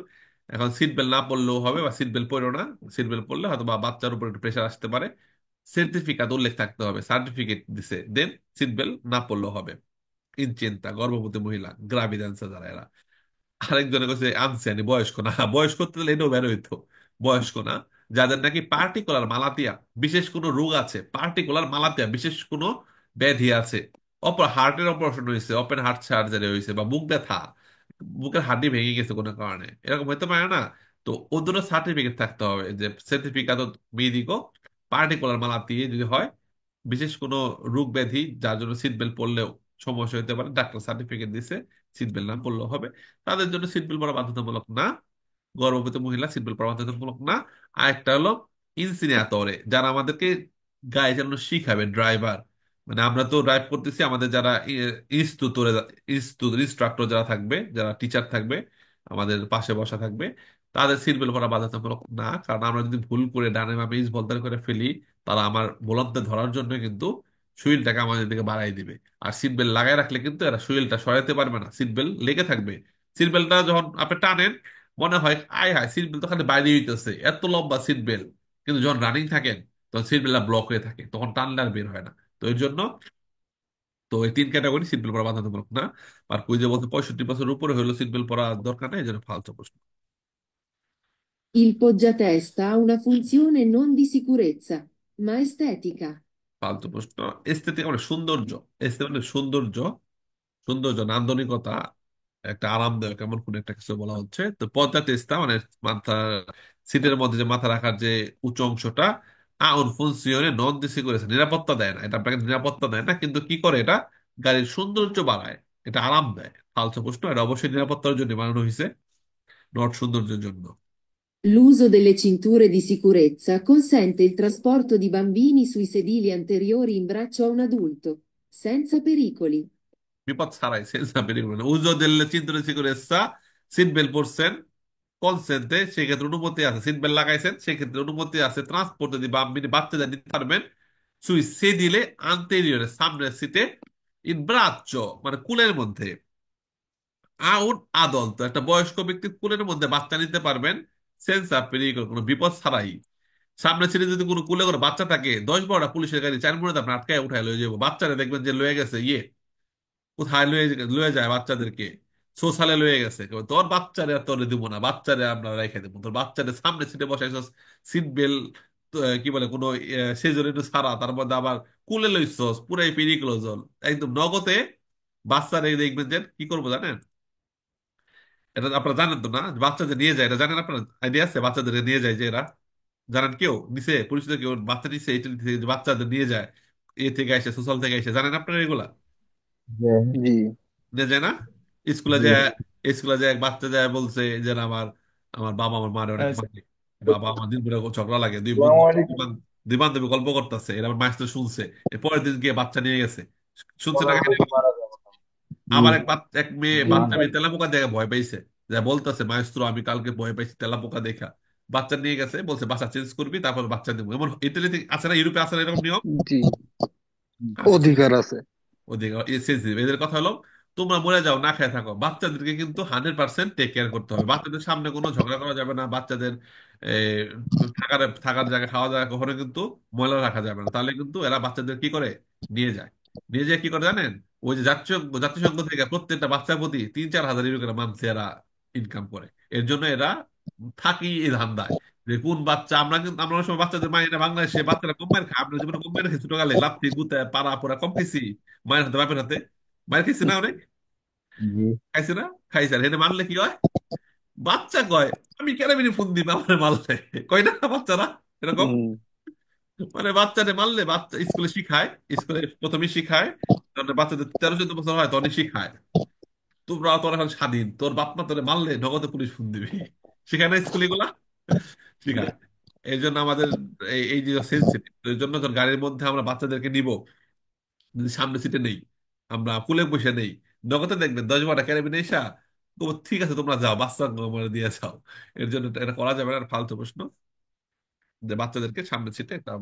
এখন সিট বেল্ট না পরলেও হবে, বা সিট বেল্ট পরো না, সিট বেল্ট পরলে হয়তো বা বাচ্চার উপর একটু প্রেশার আসতে পারে, সার্টিফিকেট উল্লেখ থাকতে হবে, সার্টিফিকেট দিছে, দেন সিট বেল্ট না পরলেও হবে। ইনচিন্তা গর্ভবতী মহিলা, গ্রাভিডেন্সা যারা এরা। আরেকজনে কাছে আনসানি বয়স্ক না, বয়স্ক তো তাহলে এটাও বের হইতো, বয়স্ক না, যাদের নাকি পার্টিকুলার মালাতিয়া, বিশেষ কোনো রোগ আছে, পার্টিকুলার মালাতিয়া বিশেষ কোনো ব্যাধি আছে, হার্টের অপারেশন হয়েছে, ওপেন হার্ট সার্জারি হয়েছে, বা বুক ব্যথা, বুকের হাড্ডি ভেঙে গেছে কোনো কারণে, এরকম হইতে পারে না? তো ওদেরও সার্টিফিকেট থাকতে হবে, যে সার্টিফিকেট মেডিকো পার্টিকুলার মালাতিয়া যদি হয়, বিশেষ কোনো রোগ ব্যাধি যার জন্য সিট বেল্ট পরলেও সমস্যা হতে পারে, ডাক্তার সার্টিফিকেট দিছে, সিট বেল্ট না পরলেও হবে, তাদের জন্য সিট বেল্ট পরা বাধ্যতামূলক না। গর্ভবতী মহিলা সিট বেল্ট পরা বাধ্যতামূলক না। আর একটা হলো ইনসিনিয়াতরে, যারা আমাদেরকে গাড়ি চালানো শিখাবে, ড্রাইভার, মানে আমরা তো ড্রাইভ করতেছি, আমাদের যারা ইনস্ট্রাক্টর যারা থাকবে, যারা টিচার থাকবে, আমাদের পাশে বসা থাকবে, তাদের সিট বেল্ট পরা বাধ্যতামূলক না। কারণ আমরা যদি ভুল করে ডানে বামে বলদার করে ফেলি, তারা আমার ভোলান্তে ধরার জন্য কিন্তু সুইলটাকে আমাদের দিকে বাড়াই দিবে। আর সিট বেল্ট লাগাই রাখলে কিন্তু এরা সুইলটা সরাতে পারবে না, সিট বেল্ট লেগে থাকবে। সিট বেল্টটা যখন আপনি টানেন, মনে হয় আয় হায় সিট বেল্ট তো খালি বাইরে হইতেছে, এত লম্বা সিট বেল্ট, কিন্তু যখন রানিং থাকেন তখন সিট বেল্টটা ব্লক হয়ে থাকে, তখন টানলে আর বের হয় না। তো এর জন্য তো এই তিন ক্যাটাগরি সিট বেল্ট পরা বাধ্যতামূলক না। আর কুইজে যে বলতে 65 বছরের উপরে হলো সিট বেল্ট পরা দরকার নেই, এই জন্য ফালতু প্রশ্ন। Il poggiatesta ha una funzione non di sicurezza, ma estetica. ফালতু প্রশ্ন। এস্থেটিক মানে সৌন্দর্য, এস্থেটিক মানে সৌন্দর্য, সৌন্দর্য নান্দনিকতা, একটা আরামদায়ক এমন কোন একটা কিছু বলা হচ্ছে। তো পর্দা টেস্তা মানে মাথা, সিটের মধ্যে যে মাথা রাখার যে উঁচু অংশটা, আউন ফুনসিওনে নন দিসি করেছে, নিরাপত্তা দেয় না, এটা আপনাকে নিরাপত্তা দেয় না, কিন্তু কি করে এটা গাড়ির সৌন্দর্য বাড়ায়, এটা আরাম দেয়। ফালতু প্রশ্ন, এটা অবশ্যই নিরাপত্তার জন্য বানানো হয়েছে, নট সৌন্দর্যের জন্য। L'uso delle cinture di sicurezza consente il trasporto di bambini sui sedili anteriori in braccio a un adulto, senza pericoli. বিপদ ছাড়াই সেন্সা বেরিয়ে গেল। উজো দিল্লে চিন্তা করে সিট বেল্ট পরছেন, কনসেন্টে সেক্ষেত্রে অনুমতি আছে, সিট বেল্ট লাগাইছেন সেক্ষেত্রে অনুমতি আছে, ট্রান্সপোর্ট যদি বাচ্চাদের নিতে পারবেন সুই সে দিলে আন্তেরিয়রে সামনের সিটে ইন ব্রাচ্চো মানে কুলের মধ্যে, আউন আদল্ট একটা বয়স্ক ব্যক্তির কুলের মধ্যে বাচ্চা নিতে পারবেন, সেন্সা পেরিয়ে কোনো বিপদ ছাড়াই। সামনের সিটে যদি কোনো কুলে করে বাচ্চা থাকে, 10-12টা পুলিশের গাড়ি 4 মিনিট আপনার আটকায় উঠায় লয়ে যাবো, বাচ্চারা দেখবেন যে লয়ে গেছে ইয়ে কোথায় লয়ে লয়ে যায় বাচ্চাদেরকে, সোশ্যালে লয়ে গেছে, কবে, তোর বাচ্চারে আর তোরে দিব না, বাচ্চারে আমরা রেখে দেবো, তোর বাচ্চারে সামনে সিটে বসাইছস, সিট বেল্ট কি বলে কোনো সেজন্য একটু ছাড়া, তার মধ্যে আবার কুলে লইছস, পুরাই পেরিক্লোজল, একদম নগদে বাচ্চারে দেখবেন যে কি করবো জানেন? এটা আপনারা জানেন তো না, বাচ্চাদের নিয়ে যায়, এটা জানেন আপনার আইডিয়া আছে? বাচ্চাদের নিয়ে যায় যে এরা, জানেন কেউ নিছে, পরিচিত কেউ বাচ্চা নিছে, এটা নিছে, যে বাচ্চাদের নিয়ে যায় এ থেকে এসে, সোশ্যাল থেকে এসে, জানেন আপনারা এগুলা যে জি নিয়ে যায় না? স্কুলে জি যায়, স্কুলে যায় এক বাচ্চা যায় বলছে যে না, আমার আমার বাবা আমার মারে অনেক মারে, বাবা আমার দিন পুরো ঝগড়া লাগে, দুই বন্ধু আসসালামু আলাইকুম। দুই বান্ধবী গল্প করতেছে, এরা আমার মাস্টার শুনছে, এর পরের দিন গিয়ে বাচ্চা নিয়ে গেছে, শুনছে না বলার কাহিনী? মধ্যে মারা যাবে না। জি আবার এক মেয়ে জি বাচ্চা ভাই মেয়ে তেলাপোকা দেখে ভয় পাইছে, যা বলতেছে মাইস্ত্রো আমি কালকে ভয় পাইছি তেলাপোকা দেখা, বাচ্চা নিয়ে গেছে, বলছে বাচ্চা চেঞ্জ করবি তারপর বাচ্চা দেবো। এমন ইতালিতে আছে না, ইউরোপে আছে না এরকম নিয়ম? জি, আছে। অধিকার আছে। ওদিকে sensitive। এদের কথা হলো তোমরা মরে যাও না খেয়ে থাকো, বাচ্চাদেরকে কিন্তু 100% টেক কেয়ার করতে হবে, বাচ্চাদের সামনে কোনো ঝগড়া করা যাবে না, বাচ্চাদের এ, থাকার থাকার জায়গা খাওয়া জায়গা কখনো কিন্তু ময়লা রাখা যাবে না, তাহলে কিন্তু এরা বাচ্চাদের কি করে নিয়ে যায়, নিয়ে যেয়ে কি করে জানেন? ওই যে জাতিসংঘ থেকে প্রত্যেকটা বাচ্চার প্রতি 3-4 হাজার ইউরো করে মান্থলি এরা ইনকাম করে। এর জন্য এরা থাকি এই ধান্দায়, যে কোন বাচ্চা, আমরা কিন্তু আমরা অনেক সময় বাচ্চাদের মায়েরা বাংলাদেশে বাচ্চারা কম মার খায়, আমরা জীবনে কম মার খেয়েছি, ছোটকালে লাথি গুতা পাড়া পোড়া কম খেয়েছি, মায়ের হাতে বাপের হাতে মায়ের খাইছি না অনেক, জি খাইছি না? খাইছি। আর হেনে মারলে কি হয়? বাচ্চা কয় আমি কেরামিনি ফোন দিবে আমার মারলে, কয় না বাচ্চারা এরকম? হুম, মানে বাচ্চাদের মারলে বাচ্চা স্কুলে শিখায়, স্কুলে প্রথমে শিখায়, তারপরে বাচ্চাদের 13-14 বছর হয় তখন শিখায় তোমরা তোর এখন স্বাধীন, তোর বাপ মা তোরে মারলে নগদে পুলিশ ফোন দিবে, শিখায় না স্কুলে গুলা? শিখায়। এই জন্য আমাদের এই যে সেন্সিটিভ, এই জন্য তোর গাড়ির মধ্যে আমরা বাচ্চাদেরকে নিব, যদি সামনে সিটে নেই, আমরা কুলে বসে নেই, নগদে দেখবেন 10-12টা ক্যারাবিন এসা, ও ঠিক আছে তোমরা যাও বাচ্চা আমার দিয়ে যাও। এর জন্য এটা করা যাবে না, আর ফালতু প্রশ্ন, যে বাচ্চাদেরকে সামনে সিটে একটা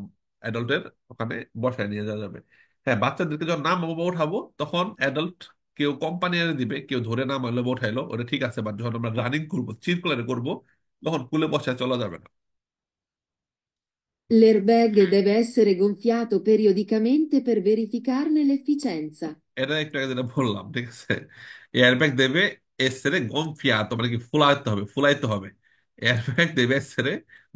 অ্যাডাল্টের ওখানে বসায় নিয়ে যাওয়া যাবে। হ্যাঁ, বাচ্চাদেরকে যখন নামাবো বা উঠাবো তখন অ্যাডাল্ট কেউ কোম্পানি এনে দিবে, কেউ ধরে নামাইলো বা উঠাইলো ওটা ঠিক আছে, বাট যখন আমরা রানিং করবো সার্কুলারে করবো তখন কুলে বসায় চলা যাবে না। L'airbag deve essere gonfiato periodicamente per verificarne l'efficienza. এটা একটু আগে যেটা বললাম, ঠিক আছে, এয়ারব্যাগ দেবে এসেরে গমফিয়াতো মানে কি ফুলাইতে হবে, ফুলাইতে হবে, এয়ারব্যাগ দেবে এসেরে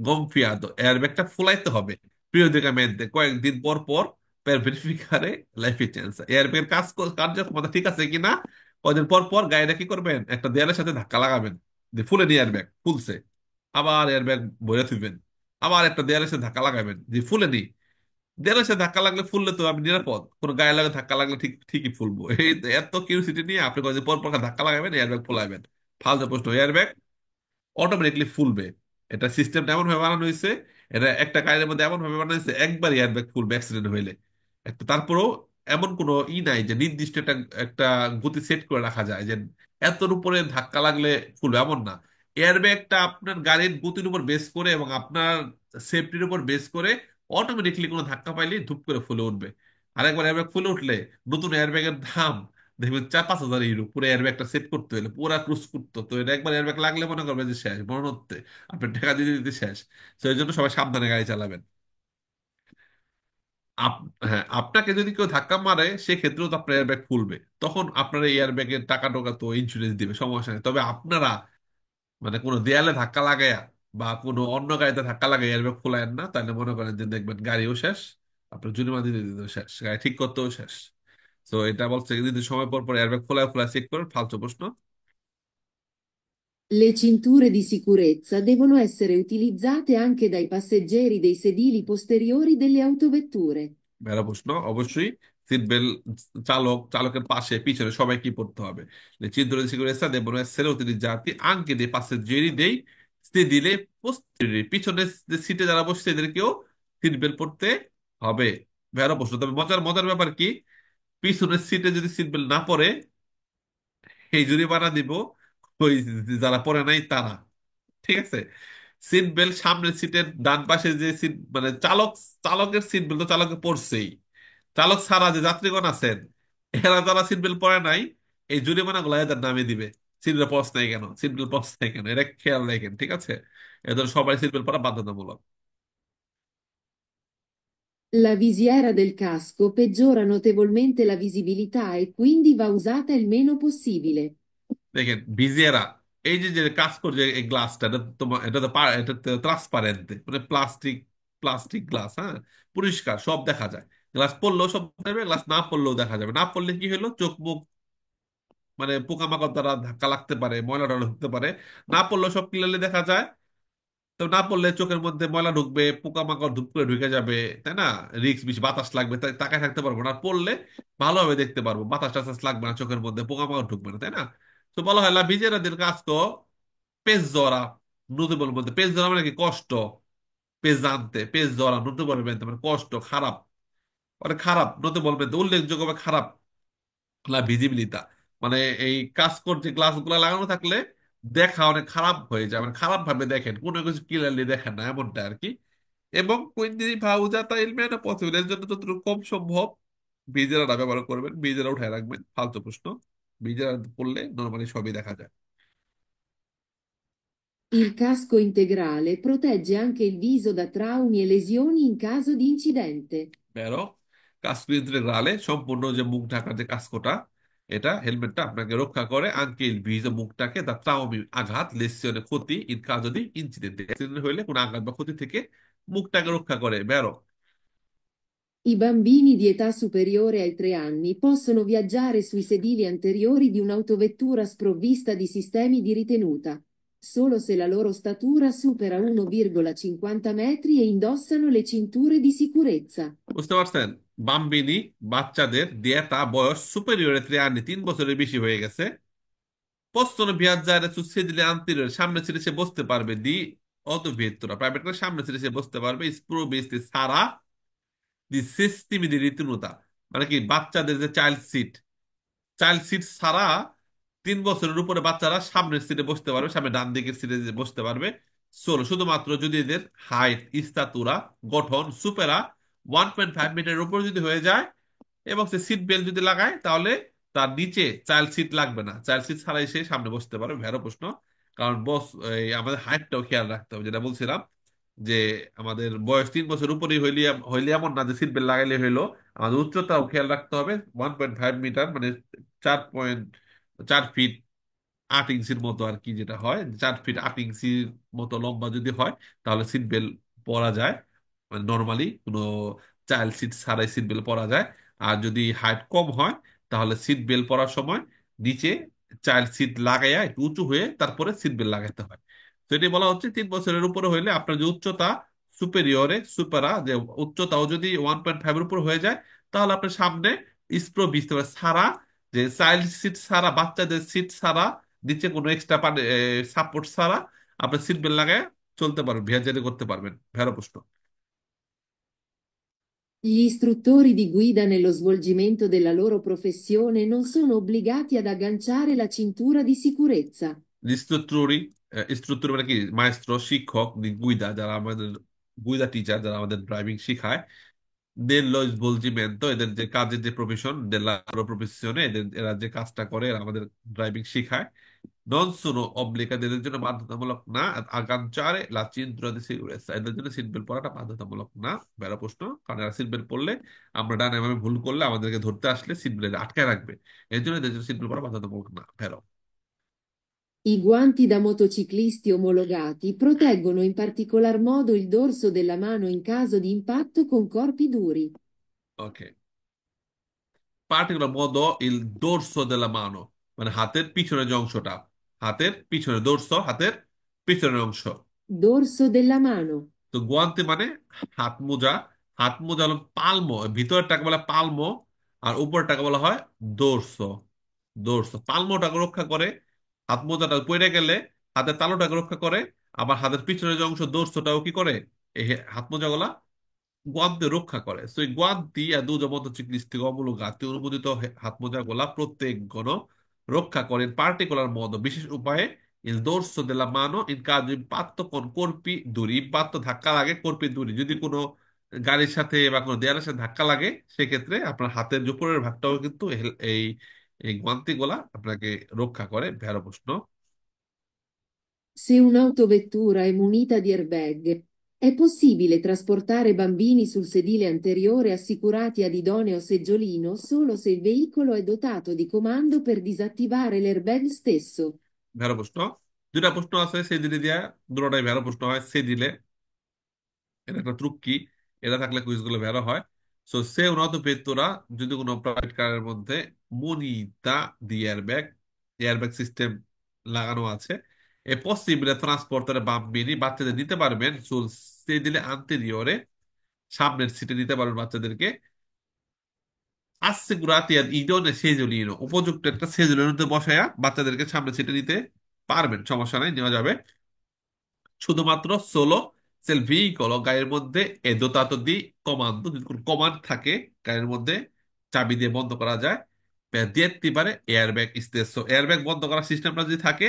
গমফিয়াতো, এয়ারব্যাগটা ফুলাইতে হবে পিরিয়ডিকামেন্টে কয়েকদিন পর পর per verificare la efficienza। এয়ারব্যাগের কার্যক্ষমতা ঠিক আছে কিনা কয়েকদিন পর পর গাড়িটা কি করবেন, একটা দেয়ালের সাথে ধাক্কা লাগাবেন, যে ফুলে নি এয়ারব্যাগ ফুলছে, আবার এয়ারব্যাগ বইরে থুবেন, আবার একটা দেয়ালের সাথে ধাক্কা লাগাবেন যে ফুলে নি, দেয়ালের সাথে ধাক্কা লাগলে ফুললে তো আমি নিরাপদ, কোনো গায়ে লাগে ধাক্কা লাগলে ঠিকই ফুলবো, এই তো এত কিউরিসিটি নিয়ে আপনি কয়েকদিন পর পর ধাক্কা লাগাবেন এয়ারব্যাগ ফুলাবেন, ফালতু প্রশ্ন। এয়ারব্যাগ অটোমেটিকলি ফুলবে, এটা সিস্টেমটা এমন ভাবে বানানো হয়েছে, এটা একটা গাড়ির মধ্যে এমন ভাবে বানানো হয়েছে একবার এয়ারব্যাগ ফুলবে অ্যাক্সিডেন্ট হইলে, একটা তারপরেও এমন কোনো নাই যে নির্দিষ্ট একটা একটা গতি সেট করে রাখা যায় যে এতর উপরে ধাক্কা লাগলে খুলবে, এমন না। এয়ারব্যাগটা আপনার গাড়ির গতির উপর বেস করে এবং আপনার সেফটির উপর বেস করে অটোমেটিকলি কোনো ধাক্কা পাইলে ধুপ করে ফুলে উঠবে। আরেকবার এয়ারব্যাগ ফুলে উঠলে নতুন এয়ারব্যাগের দাম দেখবেন 4-5 হাজার ইউরো। পুরো এয়ারব্যাগটা সেট করতে হলে, পুরা ক্রুজ করতে, তো এটা একবার এয়ারব্যাগ লাগলে মনে করবে যে শেষ মরণতে, আপনার টাকা দিতে দিতে শেষ। তো এই জন্য সবাই সাবধানে গাড়ি চালাবেন। হ্যাঁ, আপনাকে যদি কেউ ধাক্কা মারে সেক্ষেত্রেও তো আপনার এয়ারব্যাগ খুলবে, তখন আপনার এয়ারব্যাগের টাকা টোকা তো ইন্স্যুরেন্স দিবে, সমস্যা নেই। তবে আপনারা মানে কোনো দেয়ালে ধাক্কা লাগায়া বা কোনো অন্য গাড়িতে ধাক্কা লাগাই এয়ারব্যাগ খোলায়েন না, তাহলে মনে করেন যে দেখবেন গাড়িও শেষ, আপনার জরিমানা দিতে দিতেও শেষ, গাড়ি ঠিক করতেও শেষ। তো এটা বলছে যদি সময় পর পর এয়ারব্যাগ খোলা খোলা চেক করেন। ফালতু প্রশ্ন। Le cinture di sicurezza devono essere utilizzate anche dai passeggeri dei sedili posteriori delle autovetture. মেরা প্রশ্ন, অবশ্যই সিট বেল্ট চালকের পাশে পিছনে সবাই কি পড়তে হবে। Le cinture di sicurezza devono essere utilizzati anche dei passeggeri dei sedili posteriori, পিছনে যে সিটে যারা বসছে এদেরকেও সিট বেল্ট পড়তে হবে। ভেড়া প্রশ্ন, তবে মজার মজার ব্যাপার কি, পিছনের সিটে যদি সিট বেল্ট না পরে এই জরিমানা দিব ওই যারা পরে নাই তারা। ঠিক আছে। সিট বেল্ট সামনের সিটের ডান পাশে যে সিট মানে চালকের সিট বেল্ট তো চালকে পড়ছেই, চালক ছাড়া যে যাত্রীগণ আছেন এরা যারা সিট বেল্ট পরে নাই এই জরিমানা গুলো এদের নামে দিবে। সিট বেল্ট পরছ নাই কেন, সিট বেল্ট পরছ নাই কেন, এটা খেয়াল রাখেন, ঠিক আছে। এদের সবাই সিট বেল্ট পরা বাধ্যতামূলক। La visiera del casco peggiora notevolmente la visibilità e quindi va usata il meno possibile. দেখেন ভিজিয়েরা, এই যে যে কাজ করছে এই গ্লাসটা, এটা তোমার এটা তো এটা ট্রান্সপারেন্ট, মানে প্লাস্টিক, প্লাস্টিক গ্লাস, হ্যাঁ, পরিষ্কার সব দেখা যায়। গ্লাস পড়লেও সব দেখা যাবে, গ্লাস না পড়লেও দেখা যাবে। না পড়লে কি হলো, চোখ মুখ মানে পোকামাকড় দ্বারা ধাক্কা লাগতে পারে, ময়লা টয়লা ঢুকতে পারে। না পড়লেও সব ক্লিয়ারলি দেখা যায়। তো না পড়লে চোখের মধ্যে ময়লা ঢুকবে, পোকামাকড় ধূপ করে ঢুকে যাবে, তাই না? রিক্স বেশি, বাতাস লাগবে, তাই তাকায় থাকতে পারবো না। আর পড়লে ভালোভাবে দেখতে পারবো, বাতাস টাতাস লাগবে না, চোখের মধ্যে পোকামাকড় ঢুকবে না, তাই না? তো বলা হয় ভিজেরাদের কাজ তো পেজ জরা, নতুবল মধ্যে পেজ জরা মানে কি কষ্ট, পেজ জানতে, পেজ জরা নতুবল বেনতে মানে কষ্ট, খারাপ, মানে খারাপ, নতুবল বেনতে উল্লেখযোগ্য খারাপ ভিজিবিলিটা, মানে এই কাঁচকোর যে গ্লাস গুলা লাগানো থাকলে দেখা অনেক খারাপ হয়ে যায়, মানে খারাপ ভাবে দেখেন, কোনো কিছু ক্লিয়ারলি দেখেন না, এমনটা আর কি। এবং quindi va usata il meno possibile, এর জন্য যতটুকু কম সম্ভব ভিজেরাটা ব্যবহার করবেন, ভিজেরা উঠায় রাখবেন। ফালতু প্রশ্ন, ভিজেরা পড়লে নর্মালি সবই দেখা যায়। Il casco integrale protegge anche il viso da traumi e lesioni in caso di incidente. বেরো, কাস্কো ইন্টিগ্রালে সম্পূর্ণ যে মুখ ঢাকার যে কাস্কোটা, এটা হেলমেটটা আপনাকে রক্ষা করে আঙ্কিল ভিজ মুখটাকে দা ট্রাউমি আঘাত লেসিয়নে ক্ষতি ইন কাজ যদি ইনসিডেন্ট অ্যাক্সিডেন্ট হইলে কোনো আঘাত বা ক্ষতি থেকে মুখটাকে রক্ষা করে। বেরো, I bambini di età superiore ai 3 anni possono viaggiare sui sedili anteriori di un'autovettura sprovvista di sistemi di ritenuta, solo se la loro statura supera 1,50 metri e indossano le cinture di sicurezza. বুঝতে পারছেন? বাম্বিনি বাচ্চাদের দিয়েতা বয়স superior 3 আনি 3 বছরের বেশি হয়ে গেছে, possono viaggiare su sedili anteriori, সামনে সিটে সে বসতে পারবে, দি অত ভেত্তরা প্রাইভেট করে সামনে সিটে সে বসতে পারবে, স্প্রোবিস্তি সারা দি সিস্টেমি দি রীতিমতা, মানে কি বাচ্চাদের যে চাইল্ড সিট, চাইল্ড সিট ছাড়া 3 বছরের উপরে বাচ্চারা সামনের সিটে বসতে পারবে, সামনে ডান দিকের সিটে বসতে পারবে। শুধুমাত্র যদি এদের হাইট, ইস্তাতুরা, গঠন সুপেরা 1.5 মিটারের উপর যদি হয়ে যায় এবং সে সিট বেল্ট যদি লাগায় তাহলে তার নিচে চাইল্ড সিট লাগবে না, চাইল্ড সিট ছাড়াই সে সামনে বসতে পারবে। ভেড়ো প্রশ্ন, কারণ বস এই আমাদের হাইটটাও খেয়াল রাখতে হবে, যেটা বলছিলাম যে আমাদের বয়স 3 বছর উপরেই হইলে হইলে এমন না যে সিট বেল্ট লাগাইলে হইলো, আমাদের উচ্চতাও খেয়াল রাখতে হবে। 1.5 মিটার মানে 4.4 ফিট 8 ইঞ্চির মতো আর কি, যেটা হয় 4 ফিট 8 ইঞ্চির মতো লম্বা যদি হয় তাহলে সিট বেল্ট পরা যায়, মানে নর্মালি কোনো চাইল্ড সিট ছাড়াই সিট বেল্ট পরা যায়। আর যদি হাইট কম হয় তাহলে সিট বেল্ট পরার সময় নিচে চাইল্ড সিট লাগাইয়া একটু উঁচু হয়ে তারপরে সিট বেল্ট লাগাইতে হয়। তো এটি বলা হচ্ছে 3 বছরের উপরে হইলে আপনার যে উচ্চতা সুপেরিয়রে সুপারা যে উচ্চতাও যদি 1.5-এর উপর হয়ে যায় তাহলে আপনার সামনে স্প্রো বিচতে পারে ছাড়া, যে চাইল্ড সিট ছাড়া, বাচ্চাদের সিট ছাড়া, নিচে কোনো এক্সট্রা সাপোর্ট ছাড়া আপনি সিট বেল্ট লাগায় চলতে পারবেন, ভিআরজারি করতে পারবেন। ভেড়া প্রশ্ন। Gli istruttori di guida nello svolgimento della loro professione non sono obbligati ad agganciare la cintura di sicurezza. ইনস্ট্রাক্টরি ইনস্ট্রাক্টর মানে কি মাইস্ট্রো শিক্ষক দি গুইদা যারা আমাদের গুইদা টিচার যারা আমাদের ড্রাইভিং শেখায় dello svolgimento এদের যে কাজের যে প্রফেশন della loro professione এরা যে কাজটা করে এরা আমাদের ড্রাইভিং শেখায় non sono obbligati এদের জন্য বাধ্যতামূলক না agganciare la cintura di sicurezza এদের জন্য সিট বেল্ট পরাটা বাধ্যতামূলক না বেড়া প্রশ্ন কারণ এরা সিট বেল্ট পরলে আমরা ডানে ভাবে ভুল করলে আমাদেরকে ধরতে আসলে সিট বেল্ট আটকায় রাখবে এই জন্য এদের জন্য সিট বেল্ট পরা বাধ্যতামূলক না ভেড়ো I guanti da motociclisti omologati proteggono in particolar modo il dorso della mano in caso di impatto con corpi duri. Okay particular মতো ইল দোরসো দেলা মানো মানে হাতের পিছনের যে অংশটা হাতের পিছনে দোরসো হাতের পিছনের অংশ Dorso della mano. তো গুয়ান্তি মানে হাত মোজা হাত মোজা হলো পালমো ভিতরেরটাকে বলে পালমো আর উপরটাকে বলা হয় দোরসো দোরসো পালমোটাকে রক্ষা করে হাত মোজাটা পড়ে গেলে হাতের তালুটাকে রক্ষা করে আবার হাতের পিছনের যে অংশ দোরসোটাও কি করে এই হাত মোজাগুলা guanti রক্ষা করে সো এই guanti ad uso motociclistico omologati অনুমোদিত হাত মোজাগুলা প্রত্যেকগণ রক্ষা করে in particolar modo বিশেষ উপায়ে il dorso della mano in caso di impatto con corpi duri impatto ধাক্কা লাগে corpi duri যদি কোনো গাড়ির সাথে বা কোনো দেয়ালের সাথে ধাক্কা লাগে সেক্ষেত্রে আপনার হাতের যে উপরের ভাগটাও কিন্তু এই এই guanti গুলা আপনাকে রক্ষা করে ভেড়ো প্রশ্ন Se un'autovettura è munita di airbag, è possibile trasportare bambini sul sedile anteriore assicurati ad idoneo seggiolino solo se il veicolo è dotato di comando per disattivare l'airbag stesso. ভেড়ো প্রশ্ন দুটা প্রশ্ন আছে সেই দিলে দিয়া দুটোটাই ভেড়ো প্রশ্ন হয় সে দিলে এটা একটা ত্রুক্কি এটা থাকলে কুইজগুলো বেরো হয় সো সে উন্নত পেত্তরা যদি কোনো প্রাইভেট কারের মধ্যে মনিতা দি এয়ারব্যাগ সিস্টেম লাগানো আছে এ পসিবলে ট্রান্সপোর্টারে বাম্বিনি বাচ্চাদের নিতে পারবেন সো সে দিলে আন্তেরিয়রে সামনের সিটে নিতে পারবেন বাচ্চাদেরকে assicurati ad idonei seggiolino উপযুক্ত একটা সেজুলিনোতে বসায়া বাচ্চাদেরকে সামনের সিটে নিতে পারবেন সমস্যা নাই নেওয়া যাবে শুধুমাত্র সোলো সেল ভেহিকল গাড়ির মধ্যে এ দোতাতো দি কমান্ড যদি কোনো কমান্ড থাকে গাড়ির মধ্যে চাবি দিয়ে বন্ধ করা যায় দিতে পারে এয়ারব্যাগ স্টেসো এয়ারব্যাগ বন্ধ করার সিস্টেমটা যদি থাকে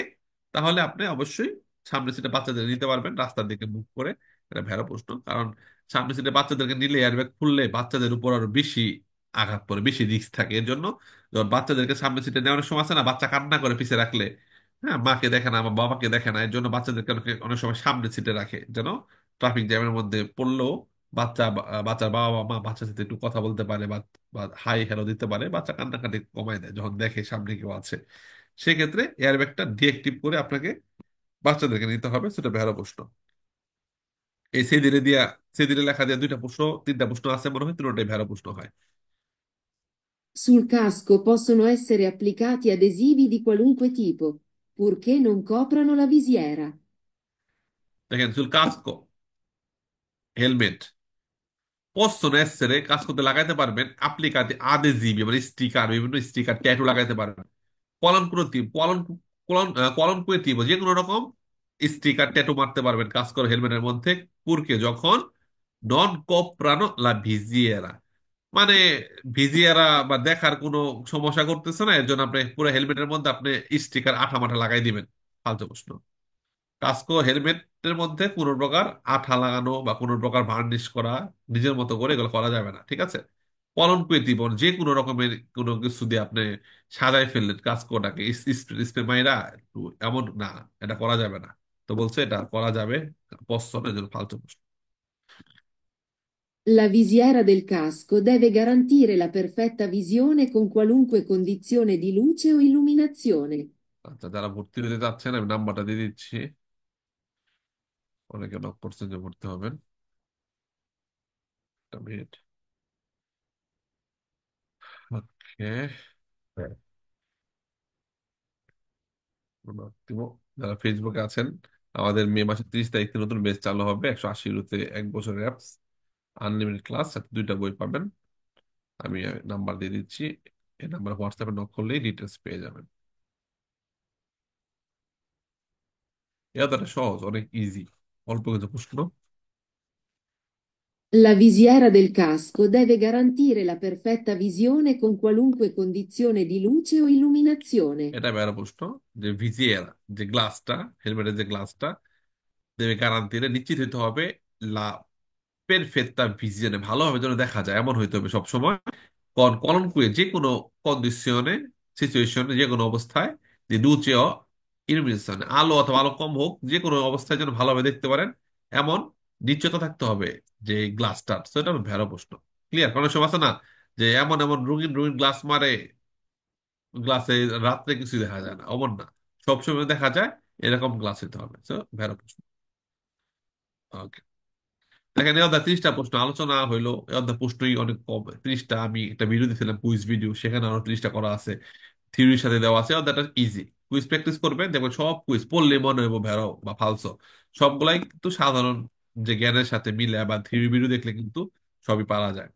তাহলে আপনি অবশ্যই সামনের সিটে বাচ্চাদের নিতে পারবেন রাস্তার দিকে মুখ করে এটা ভেড়া প্রশ্ন কারণ সামনের সিটে বাচ্চাদেরকে নিলে এয়ারব্যাগ খুললে বাচ্চাদের উপর আরো বেশি আঘাত পড়ে বেশি রিস্ক থাকে এর জন্য যখন বাচ্চাদেরকে সামনের সিটে নেওয়ার সময় আছে না বাচ্চা কান্না করে পিছিয়ে রাখলে হ্যাঁ মাকে দেখে না আমার বাবাকে দেখে না এর জন্য বাচ্চাদেরকে অনেক সময় সামনে সিটে রাখে যেন ট্রাফিক জ্যামের মধ্যে পড়লেও বাচ্চার বাবা বা মা বাচ্চার সাথে একটু কথা বলতে পারে বা বা হাই হ্যালো দিতে পারে বাচ্চা কান্নাকাটি কমায় দেয় যখন দেখে সামনে কেউ আছে সেক্ষেত্রে এয়ারব্যাগটা ডিএক্টিভ করে আপনাকে বাচ্চাদেরকে নিতে হবে সেটা বেহারা প্রশ্ন এই সেদিনে লেখা দিয়ে দুইটা প্রশ্ন তিনটা প্রশ্ন আছে মনে হয় তিনটাই ভেড়া প্রশ্ন হয় Sul casco possono essere applicati adesivi di qualunque tipo, purché non coprano la visiera. দেখেন চুল কাস্কো হেলমেট possono essere কাজ করতে লাগাইতে পারবেন applicati adesivi মানে স্টিকার বিভিন্ন স্টিকার ট্যাটু লাগাইতে পারবেন কলঙ্কুয়েটিভ যে কোনো রকম স্টিকার ট্যাটু মারতে পারবেন কাজ করে হেলমেটের মধ্যে পুরকে যখন নন কোপ্রানো লা ভিজিয়েরা মানে ভিজিয়েরা বা দেখার কোনো সমস্যা করতেছে না এর জন্য আপনি পুরো হেলমেটের মধ্যে আপনি স্টিকার আঠা মাঠা লাগাই দিবেন ফালতু প্রশ্ন কাস্কো হেলমেটের মধ্যে কোনো প্রকার আঠা লাগানো বা কোনো প্রকার ভার্নিশ করা নিজের মতো করে এগুলো করা যাবে না ঠিক আছে কলঙ্কুইতিবন যে কোনো রকমের কোনো কিছু দিয়ে আপনি সাজাই ফেললেন কাস্কোটাকে স্প্রে মাইরা একটু এমন না এটা করা যাবে না তো বলছে এটা করা যাবে পছন্দের জন্য ফালতু প্রশ্ন। La visiera del casco deve garantire la perfetta visione con qualunque condizione di luce o illuminazione. আচ্ছা যারা ভর্তি হতে যাচ্ছেন আমি নাম্বারটা দিয়ে দিচ্ছি অনেকে নক করছেন যে ভর্তি হবেন একটা মিনিট ওকে দিব যারা ফেসবুকে আছেন আমাদের মে মাসের 30 তারিখ থেকে নতুন বেচ চালু হবে 180 ইউরোতে 1 বছরের অ্যাপস আনলিমিটেড ক্লাস সাথে দুইটা বই পাবেন আমি নাম্বার দিয়ে দিচ্ছি এই নাম্বার হোয়াটসঅ্যাপে নক করলেই ডিটেলস পেয়ে যাবেন এটা তো একটা সহজ অনেক ইজি অল্প কিছু প্রশ্ন La visiera del casco deve garantire la perfetta visione con qualunque condizione di luce o illuminazione. এটা বেরো প্রশ্ন, যে ভিজিয়ার, যে গ্লাসটা, হেলমেটের যে গ্লাসটা দেবে গ্যারান্টিরে নিশ্চিত হতে হবে লা পেরফেক্টা ভিজিয়নে, ভালোভাবে যেন দেখা যায় এমন হইতে হবে সবসময়। কোয়ালুনকুয়ে যে কোনো কন্ডিশনে, সিচুয়েশনে, যে কোনো অবস্থায়, যে লুচেও ইলুমিনেশন, আলো অথবা আলো কম হোক, যে কোনো অবস্থায় যেন ভালোভাবে দেখতে পারেন এমন নিশ্চয়তা থাকতে হবে যে গ্লাসটার। তো এটা ভেড়ো প্রশ্ন। ক্লিয়ার? কারণ সময় আছে না যে এমন এমন রঙিন রঙিন গ্লাস মারে, গ্লাসে রাত্রে কিছু দেখা যায় না, অমন না, সবসময় দেখা যায়, এরকম গ্লাস হতে হবে। তো ভেড়ো প্রশ্ন। ওকে, দেখেন এই অধ্যায় 30টা প্রশ্ন আলোচনা হইলো। এই অধ্যায় প্রশ্নই অনেক কম, 30টা। আমি একটা ভিডিও দিয়েছিলাম, কুইজ ভিডিও, সেখানে আরো 30টা করা আছে, থিওরির সাথে দেওয়া আছে। অধ্যায়টা ইজি, কুইজ প্র্যাকটিস করবেন, দেখবেন সব কুইজ পড়লে মনে হইব ভেড়ো বা ফালসো, সবগুলাই কিন্তু সাধারণ যে জ্ঞানের সাথে মিলে, বা থিওরি ভিডিও দেখলে কিন্তু সবই পারা যায়।